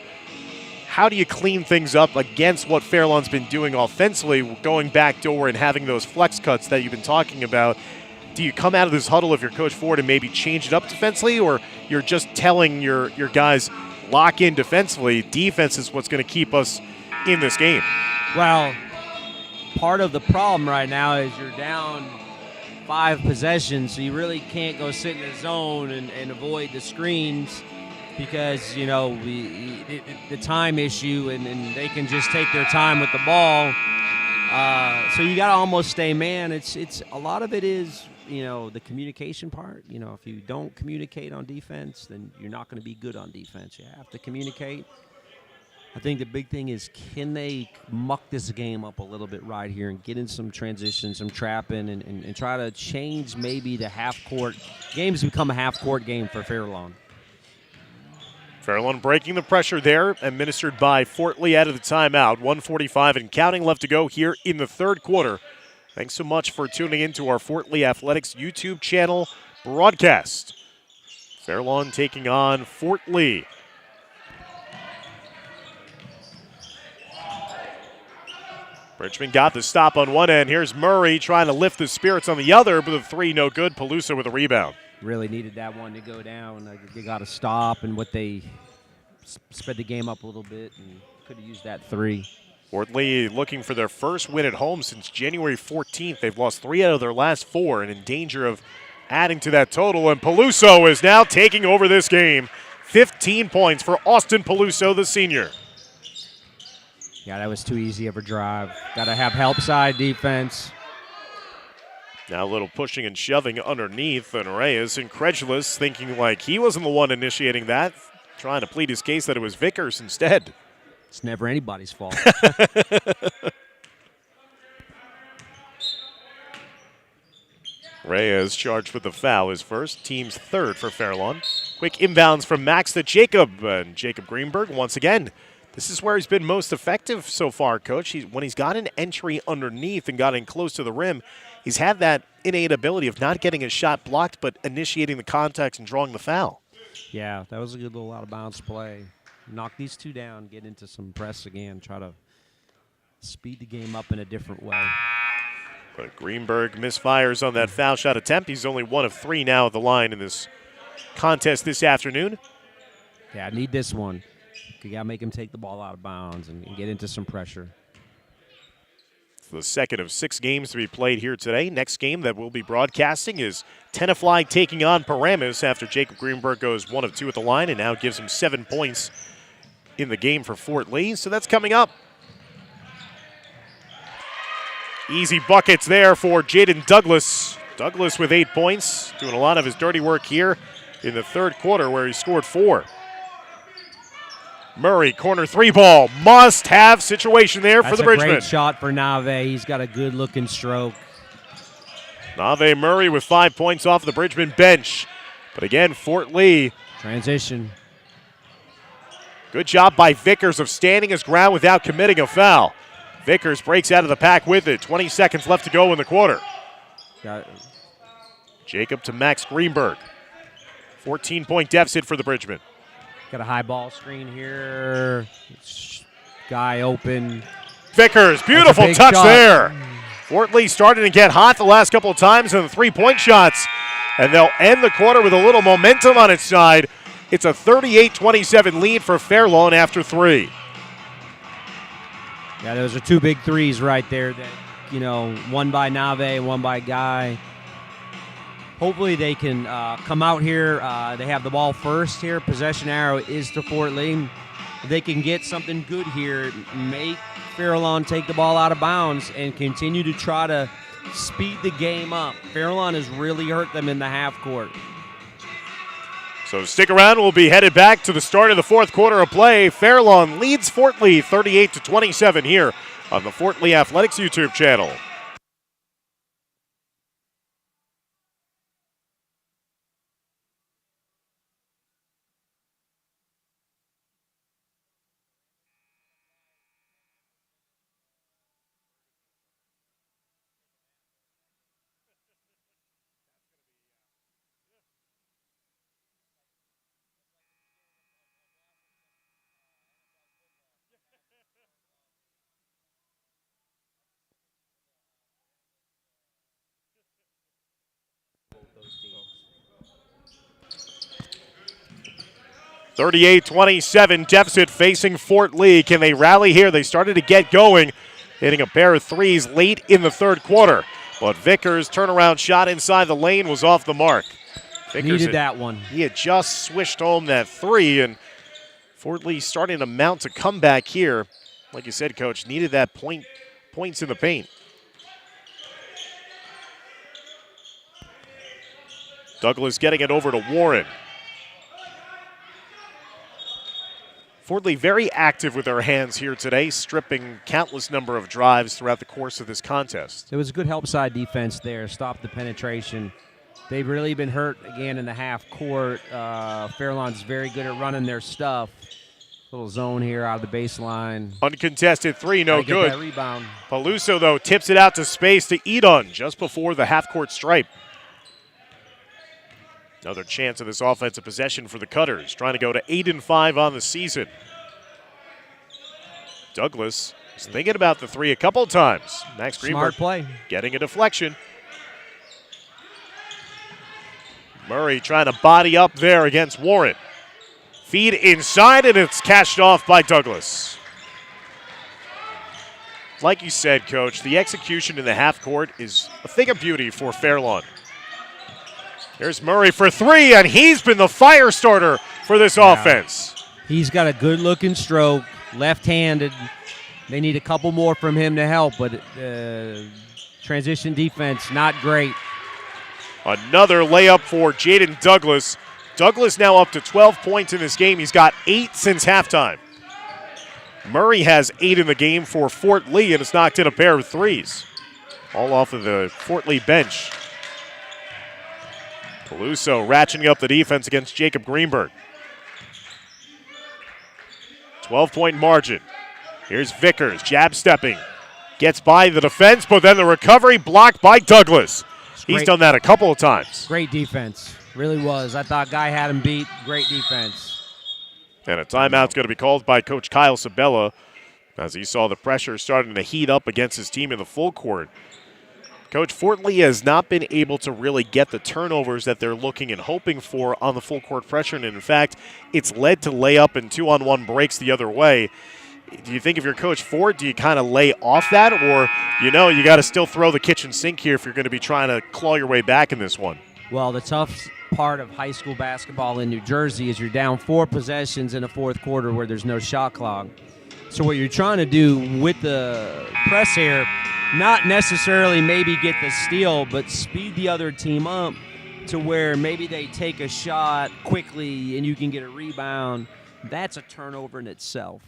How do you clean things up against what Fairlawn's been doing offensively, going backdoor and having those flex cuts that you've been talking about? Do you come out of this huddle if you're Coach Ford and maybe change it up defensively, or you're just telling your guys, lock in defensively. Defense is what's going to keep us in this game. Well, part of the problem right now is you're down 5 possessions, so you really can't go sit in the zone and avoid the screens because, you know, the time issue, and they can just take their time with the ball. So you got to almost stay man. It's a lot of it is, you know, the communication part. You know, if you don't communicate on defense, then you're not going to be good on defense. You have to communicate. I think the big thing is, can they muck this game up a little bit right here and get in some transition, some trapping, and try to change maybe the half-court. Games become a half-court game for Fairlawn. Fairlawn breaking the pressure there, administered by Fort Lee out of the timeout. 1:45 and counting left to go here in the third quarter. Thanks so much for tuning in to our Fort Lee Athletics YouTube channel broadcast. Fairlawn taking on Fort Lee. Bridgman got the stop on one end. Here's Murray trying to lift the spirits on the other, but the three no good. Peluso with a rebound. Really needed that one to go down. They got to stop, and they sped the game up a little bit and could have used that three. Fort Lee looking for their first win at home since January 14th. They've lost 3 out of their last 4 and in danger of adding to that total. And Peluso is now taking over this game. 15 points for Austin Peluso, the senior. Yeah, that was too easy of a drive. Got to have help side defense. Now a little pushing and shoving underneath, and Reyes, incredulous, thinking like he wasn't the one initiating that, trying to plead his case that it was Vickers instead. It's never anybody's fault. Reyes charged with the foul, his first, team's third for Fairlawn. Quick inbounds from Max to Jacob, and Jacob Greenberg once again. This is where he's been most effective so far, Coach. When he's got an entry underneath and got in close to the rim, he's had that innate ability of not getting his shot blocked but initiating the contact and drawing the foul. Yeah, that was a good little out-of-bounds play. Knock these two down, get into some press again, try to speed the game up in a different way. But Greenberg misfires on that foul shot attempt. He's only 1 of 3 now at the line in this contest this afternoon. Yeah, I need this one. You got to make him take the ball out of bounds and get into some pressure. It's the second of 6 games to be played here today. Next game that we'll be broadcasting is Tenafly taking on Paramus after Jacob Greenberg goes 1 of 2 at the line and now gives him 7 points in the game for Fort Lee. So that's coming up. Easy buckets there for Jaden Douglas. Douglas with 8 points, doing a lot of his dirty work here in the third quarter where he scored 4. Murray, corner 3 ball. Must-have situation there for the Bridgmen. That's a great shot for Nave. He's got a good-looking stroke. Nave Murray with 5 points off the Bridgmen bench. But again, Fort Lee. Transition. Good job by Vickers of standing his ground without committing a foul. Vickers breaks out of the pack with it. 20 seconds left to go in the quarter. Jacob to Max Greenberg. 14-point deficit for the Bridgmen. Got a high ball screen here. Guy open. Vickers, beautiful touch shot there. Fort Lee starting to get hot the last couple of times in the 3-point shots. And they'll end the quarter with a little momentum on its side. It's a 38-27 lead for Fairlawn after 3. Yeah, those are 2 big threes right there. That, you know, one by Nave and one by Guy. Hopefully they can come out here. They have the ball first here. Possession arrow is to Fort Lee. If they can get something good here, make Fairlawn take the ball out of bounds and continue to try to speed the game up. Fairlawn has really hurt them in the half court. So stick around. We'll be headed back to the start of the fourth quarter of play. Fairlawn leads Fort Lee 38-27 here on the Fort Lee Athletics YouTube channel. 38-27 deficit facing Fort Lee. Can they rally here? They started to get going, hitting a pair of threes late in the third quarter. But Vickers' turnaround shot inside the lane was off the mark. Vickers needed that one. He had just swished home that three, and Fort Lee starting to mount a comeback here. Like you said, Coach, needed that points in the paint. Douglas getting it over to Warren. Fort Lee very active with their hands here today, stripping countless number of drives throughout the course of this contest. It was a good help side defense there, stopped the penetration. They've really been hurt again in the half court. Fairlawn's very good at running their stuff. Little zone here out of the baseline. Uncontested three, no good. That rebound. Peluso, though, tips it out to space to Edon just before the half-court stripe. Another chance of this offensive possession for the Cutters, trying to go to 8-5 on the season. Douglas is thinking about the three a couple times. Max Greenberg Smart play. Getting a deflection. Murray trying to body up there against Warren. Feed inside, and it's cashed off by Douglas. Like you said, Coach, the execution in the half court is a thing of beauty for Fairlawn. There's Murray for three, and he's been the fire starter for this offense. He's got a good-looking stroke, left-handed. They need a couple more from him to help, but transition defense, not great. Another layup for Jaden Douglas. Douglas now up to 12 points in this game. He's got 8 since halftime. Murray has 8 in the game for Fort Lee and has knocked in a pair of threes. All off of the Fort Lee bench. Peluso ratcheting up the defense against Jacob Greenberg. 12-point margin. Here's Vickers, jab stepping. Gets by the defense, but then the recovery blocked by Douglas. He's done that a couple of times. Great defense. Really was. I thought Guy had him beat. Great defense. And a timeout's going to be called by Coach Kyle Sabella as he saw the pressure starting to heat up against his team in the full court. Coach, Fort Lee has not been able to really get the turnovers that they're looking and hoping for on the full court pressure. And in fact, it's led to layup and 2-on-1 breaks the other way. Do you think if you're Coach Ford, do you kind of lay off that? Or, you got to still throw the kitchen sink here if you're going to be trying to claw your way back in this one? Well, the tough part of high school basketball in New Jersey is you're down 4 possessions in the fourth quarter where there's no shot clock. So what you're trying to do with the press here, not necessarily maybe get the steal, but speed the other team up to where maybe they take a shot quickly and you can get a rebound. That's a turnover in itself.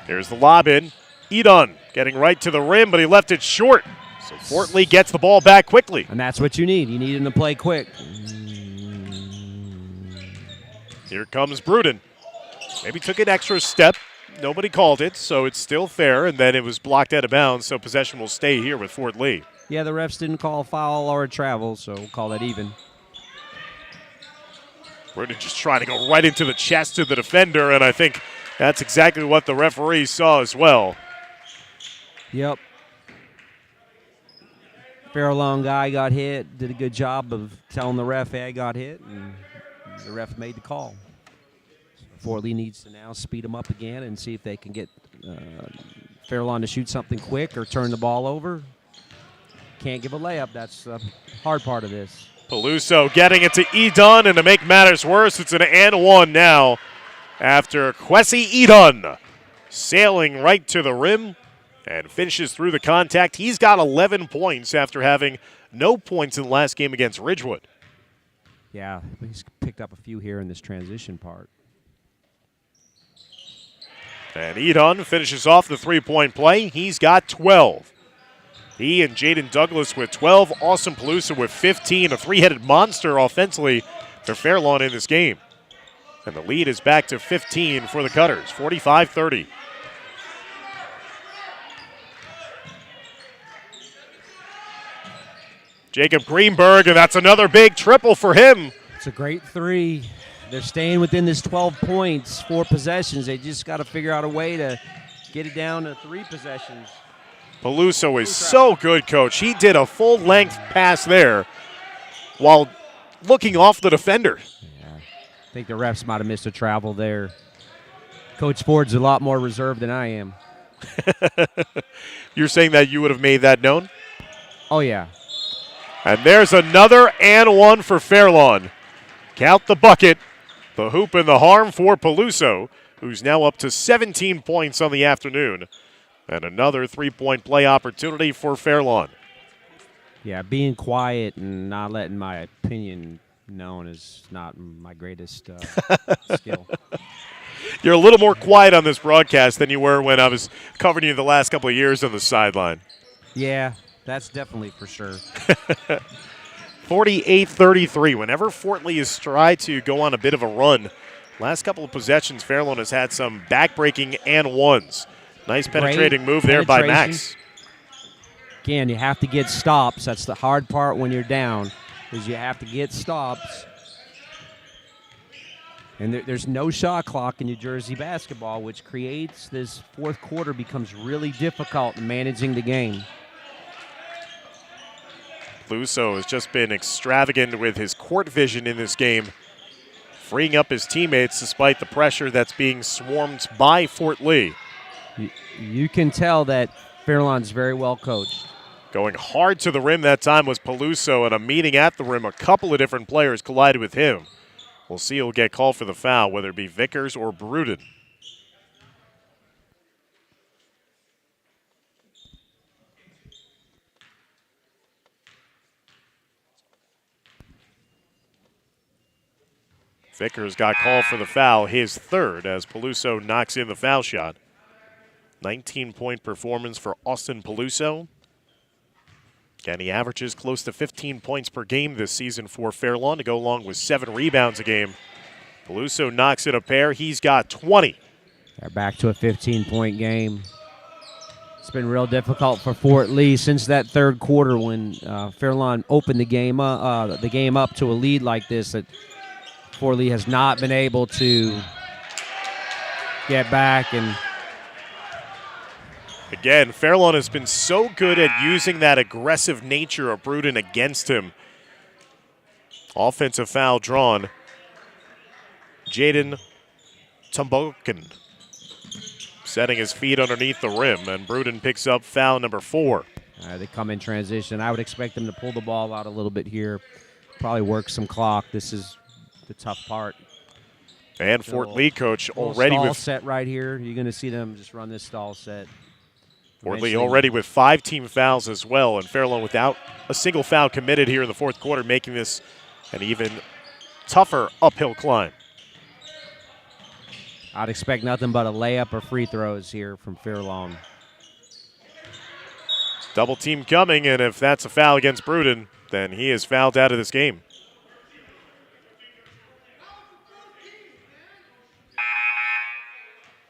Here's the lob in. Edon getting right to the rim, but he left it short. So Fort Lee gets the ball back quickly. And that's what you need. You need him to play quick. Here comes Bruden. Maybe took an extra step. Nobody called it, so it's still fair, and then it was blocked out of bounds, so possession will stay here with Fort Lee. Yeah, the refs didn't call a foul or a travel, so we'll call that even. Bruden just trying to go right into the chest of the defender, and I think that's exactly what the referee saw as well. Yep. Fairlawn guy got hit, did a good job of telling the ref, hey, I got hit, and the ref made the call. Fort Lee needs to now speed them up again and see if they can get Fairlawn to shoot something quick or turn the ball over. Can't give a layup. That's the hard part of this. Peluso getting it to Edon, and to make matters worse, it's an and one now after Kwesi Edon sailing right to the rim and finishes through the contact. He's got 11 points after having no points in the last game against Ridgewood. Yeah, he's picked up a few here in this transition part. And Edon finishes off the three-point play. He's got 12. He and Jaden Douglas with 12. Austin Peluso with 15. A three-headed monster offensively for Fairlawn in this game. And the lead is back to 15 for the Cutters, 45-30. Jacob Greenberg, and that's another big triple for him. It's a great three. They're staying within this 12 points, 4 possessions. They just got to figure out a way to get it down to 3 possessions. Peluso is so good, Coach. He did a full-length pass there while looking off the defender. Yeah. I think the refs might have missed a travel there. Coach Ford's a lot more reserved than I am. You're saying that you would have made that known? Oh, yeah. And there's another and one for Fairlawn. Count the bucket. The hoop and the harm for Peluso, who's now up to 17 points on the afternoon. And another 3-point play opportunity for Fairlawn. Yeah, being quiet and not letting my opinion known is not my greatest skill. You're a little more quiet on this broadcast than you were when I was covering you the last couple of years on the sideline. Yeah, that's definitely for sure. 48-33. Whenever Fort Lee has tried to go on a bit of a run, last couple of possessions, Fairlawn has had some back-breaking and ones. Nice penetrating move there by Max. Again, you have to get stops. That's the hard part when you're down, is you have to get stops. And there's no shot clock in New Jersey basketball, which creates this fourth quarter becomes really difficult in managing the game. Peluso has just been extravagant with his court vision in this game, freeing up his teammates despite the pressure that's being swarmed by Fort Lee. You can tell that Fairlawn's very well coached. Going hard to the rim that time was Peluso, and a meeting at the rim. A couple of different players collided with him. We'll see who'll get called for the foul, whether it be Vickers or Bruden. Vickers got called for the foul, his third, as Peluso knocks in the foul shot. 19-point performance for Austin Peluso. And he averages close to 15 points per game this season for Fairlawn to go along with 7 rebounds a game. Peluso knocks in a pair. He's got 20. They're back to a 15-point game. It's been real difficult for Fort Lee since that third quarter when Fairlawn opened the game up to a lead like this. That Fort Lee has not been able to get back. And again, Fairlawn has been so good at using that aggressive nature of Bruden against him. Offensive foul drawn. Jaden Tumbokin setting his feet underneath the rim, and Bruden picks up foul number 4. They come in transition. I would expect them to pull the ball out a little bit here, probably work some clock. This is the tough part. And Fort Lee coach already stall with set right here. You're going to see them just run this stall set. Fort Lee already with 5 team fouls as well, and Fairlawn without a single foul committed here in the fourth quarter, making this an even tougher uphill climb. I'd expect nothing but a layup or free throws here from Fairlawn. Double team coming, and if that's a foul against Bruden, then he is fouled out of this game.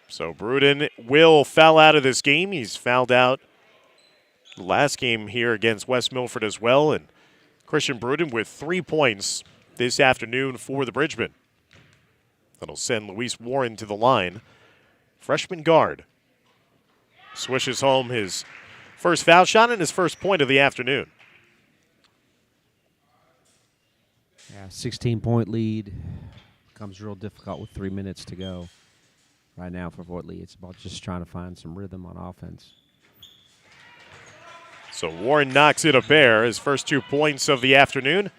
So Bruden will foul out of this game. He's fouled out the last game here against West Milford as well. And Christian Bruden with 3 points this afternoon for the Bridgemen. That'll send Luis Warren to the line. Freshman guard. Swishes home his first foul shot and his first point of the afternoon. Yeah, 16-point lead. Becomes real difficult with 3 minutes to go. Right now for Fort Lee, it's about just trying to find some rhythm on offense. So Warren knocks in a pair, his first 2 points of the afternoon.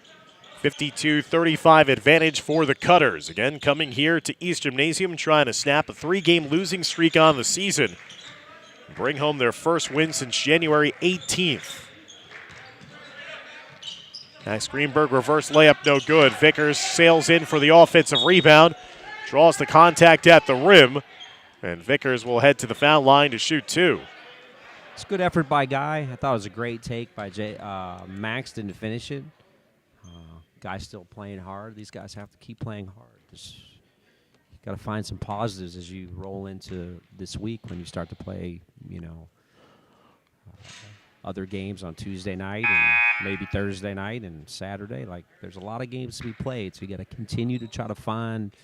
52-35 advantage for the Cutters. Again, coming here to East Gymnasium, trying to snap a 3-game losing streak on the season. Bring home their first win since January 18th. Max Greenberg reverse layup, no good. Vickers sails in for the offensive rebound. Draws the contact at the rim. And Vickers will head to the foul line to shoot 2. It's a good effort by Guy. I thought it was a great take by Max to finish it. Guy's still playing hard. These guys have to keep playing hard. Just got to find some positives as you roll into this week when you start to play, other games on Tuesday night and maybe Thursday night and Saturday. Like, there's a lot of games to be played, so you got to continue to try to find,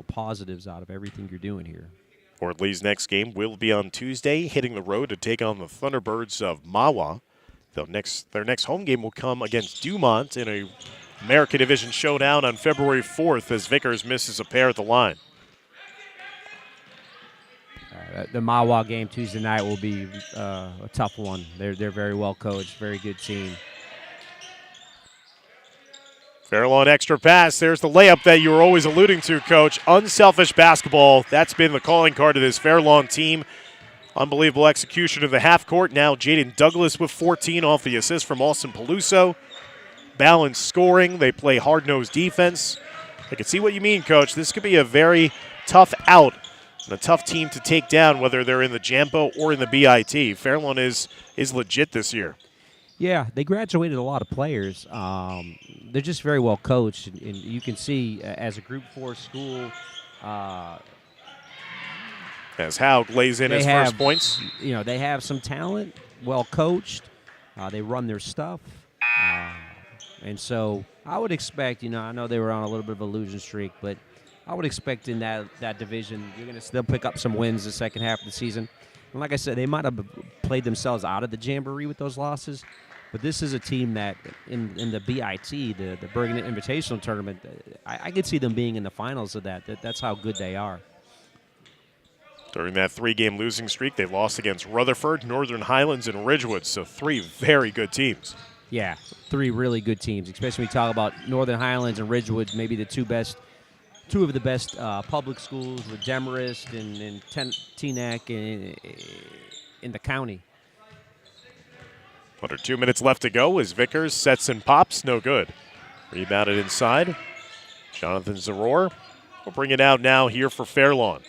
positives out of everything you're doing here. Fort Lee's next game will be on Tuesday, hitting the road to take on the Thunderbirds of Mahwah. Their next home game will come against Dumont in a American Division showdown on February 4th as Vickers misses a pair at the line. The Mahwah game Tuesday night will be a tough one. They're very well coached, very good team. Fairlawn extra pass. There's the layup that you were always alluding to, Coach. Unselfish basketball. That's been the calling card of this Fairlawn team. Unbelievable execution of the half court. Now Jaden Douglas with 14 off the assist from Austin Peluso. Balanced scoring. They play hard-nosed defense. I can see what you mean, Coach. This could be a very tough out and a tough team to take down, whether they're in the JAMBO or in the BIT. Fairlawn is legit this year. Yeah, they graduated a lot of players. They're just very well coached, and you can see as a Group 4 school. As Haug lays in his first points. You know, they have some talent, well coached. They run their stuff. And so I would expect, I know they were on a little bit of a losing streak, but I would expect in that division, you're going to still pick up some wins the second half of the season. And like I said, they might have played themselves out of the Jamboree with those losses. But this is a team that in the BIT, the Bergen Invitational Tournament, I could see them being in the finals of that. That's how good they are. During that 3-game losing streak, they lost against Rutherford, Northern Highlands, and Ridgewood. So 3 very good teams. Yeah, 3 really good teams, especially when we talk about Northern Highlands and Ridgewood, maybe the two of the best public schools with Demarest and Teaneck in the county. Under 2 minutes left to go as Vickers sets and pops. No good. Rebounded inside. Jonathan Zaror will bring it out now here for Fairlawn.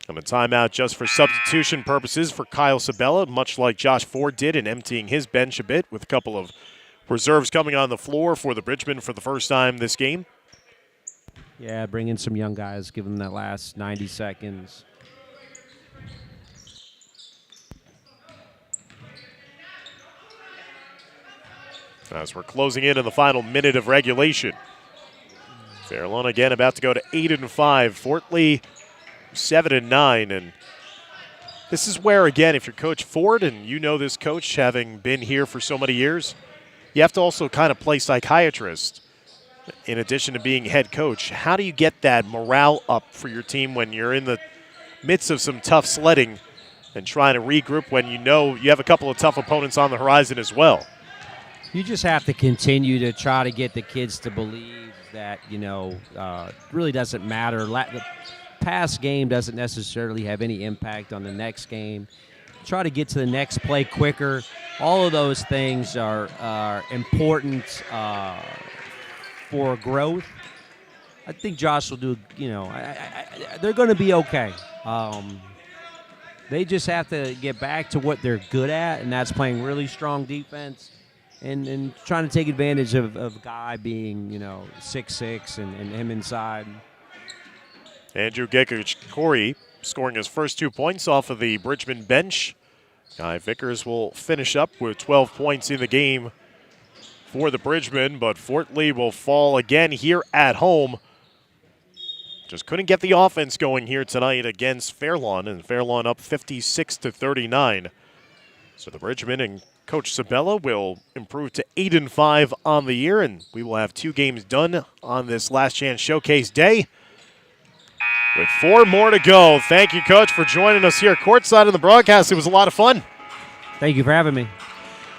And a timeout just for substitution purposes for Kyle Sabella, much like Josh Ford did in emptying his bench a bit with a couple of reserves coming on the floor for the Bridgmen for the first time this game. Yeah, bring in some young guys, give them that last 90 seconds. As we're closing in on the final minute of regulation. Fairlawn again about to go to 8-5. Fort Lee 7-9. And this is where, again, if you're Coach Ford, and you know this coach having been here for so many years, you have to also kind of play psychiatrist in addition to being head coach. How do you get that morale up for your team when you're in the midst of some tough sledding and trying to regroup when you know you have a couple of tough opponents on the horizon as well? You just have to continue to try to get the kids to believe that, really doesn't matter. The past game doesn't necessarily have any impact on the next game. Try to get to the next play quicker. All of those things are important for growth. I think Josh will do, they're going to be okay. They just have to get back to what they're good at, and that's playing really strong defense. And trying to take advantage of Guy being, 6'6", and him inside. Andrew Gekich-Corey scoring his first 2 points off of the Bridgman bench. Guy Vickers will finish up with 12 points in the game for the Bridgmen, but Fort Lee will fall again here at home. Just couldn't get the offense going here tonight against Fairlawn, and Fairlawn up 56-39. So the Bridgmen and Coach Sabella will improve to 8-5 on the year, and we will have 2 games done on this Last Chance Showcase day. With 4 more to go. Thank you, Coach, for joining us here courtside in the broadcast. It was a lot of fun. Thank you for having me.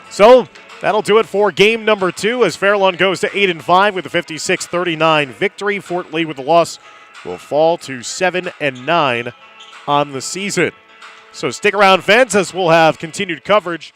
So that'll do it for game number 2 as Fairlawn goes to 8-5 with a 56-39 victory. Fort Lee with the loss will fall to 7-9 on the season. So stick around, fans, as we'll have continued coverage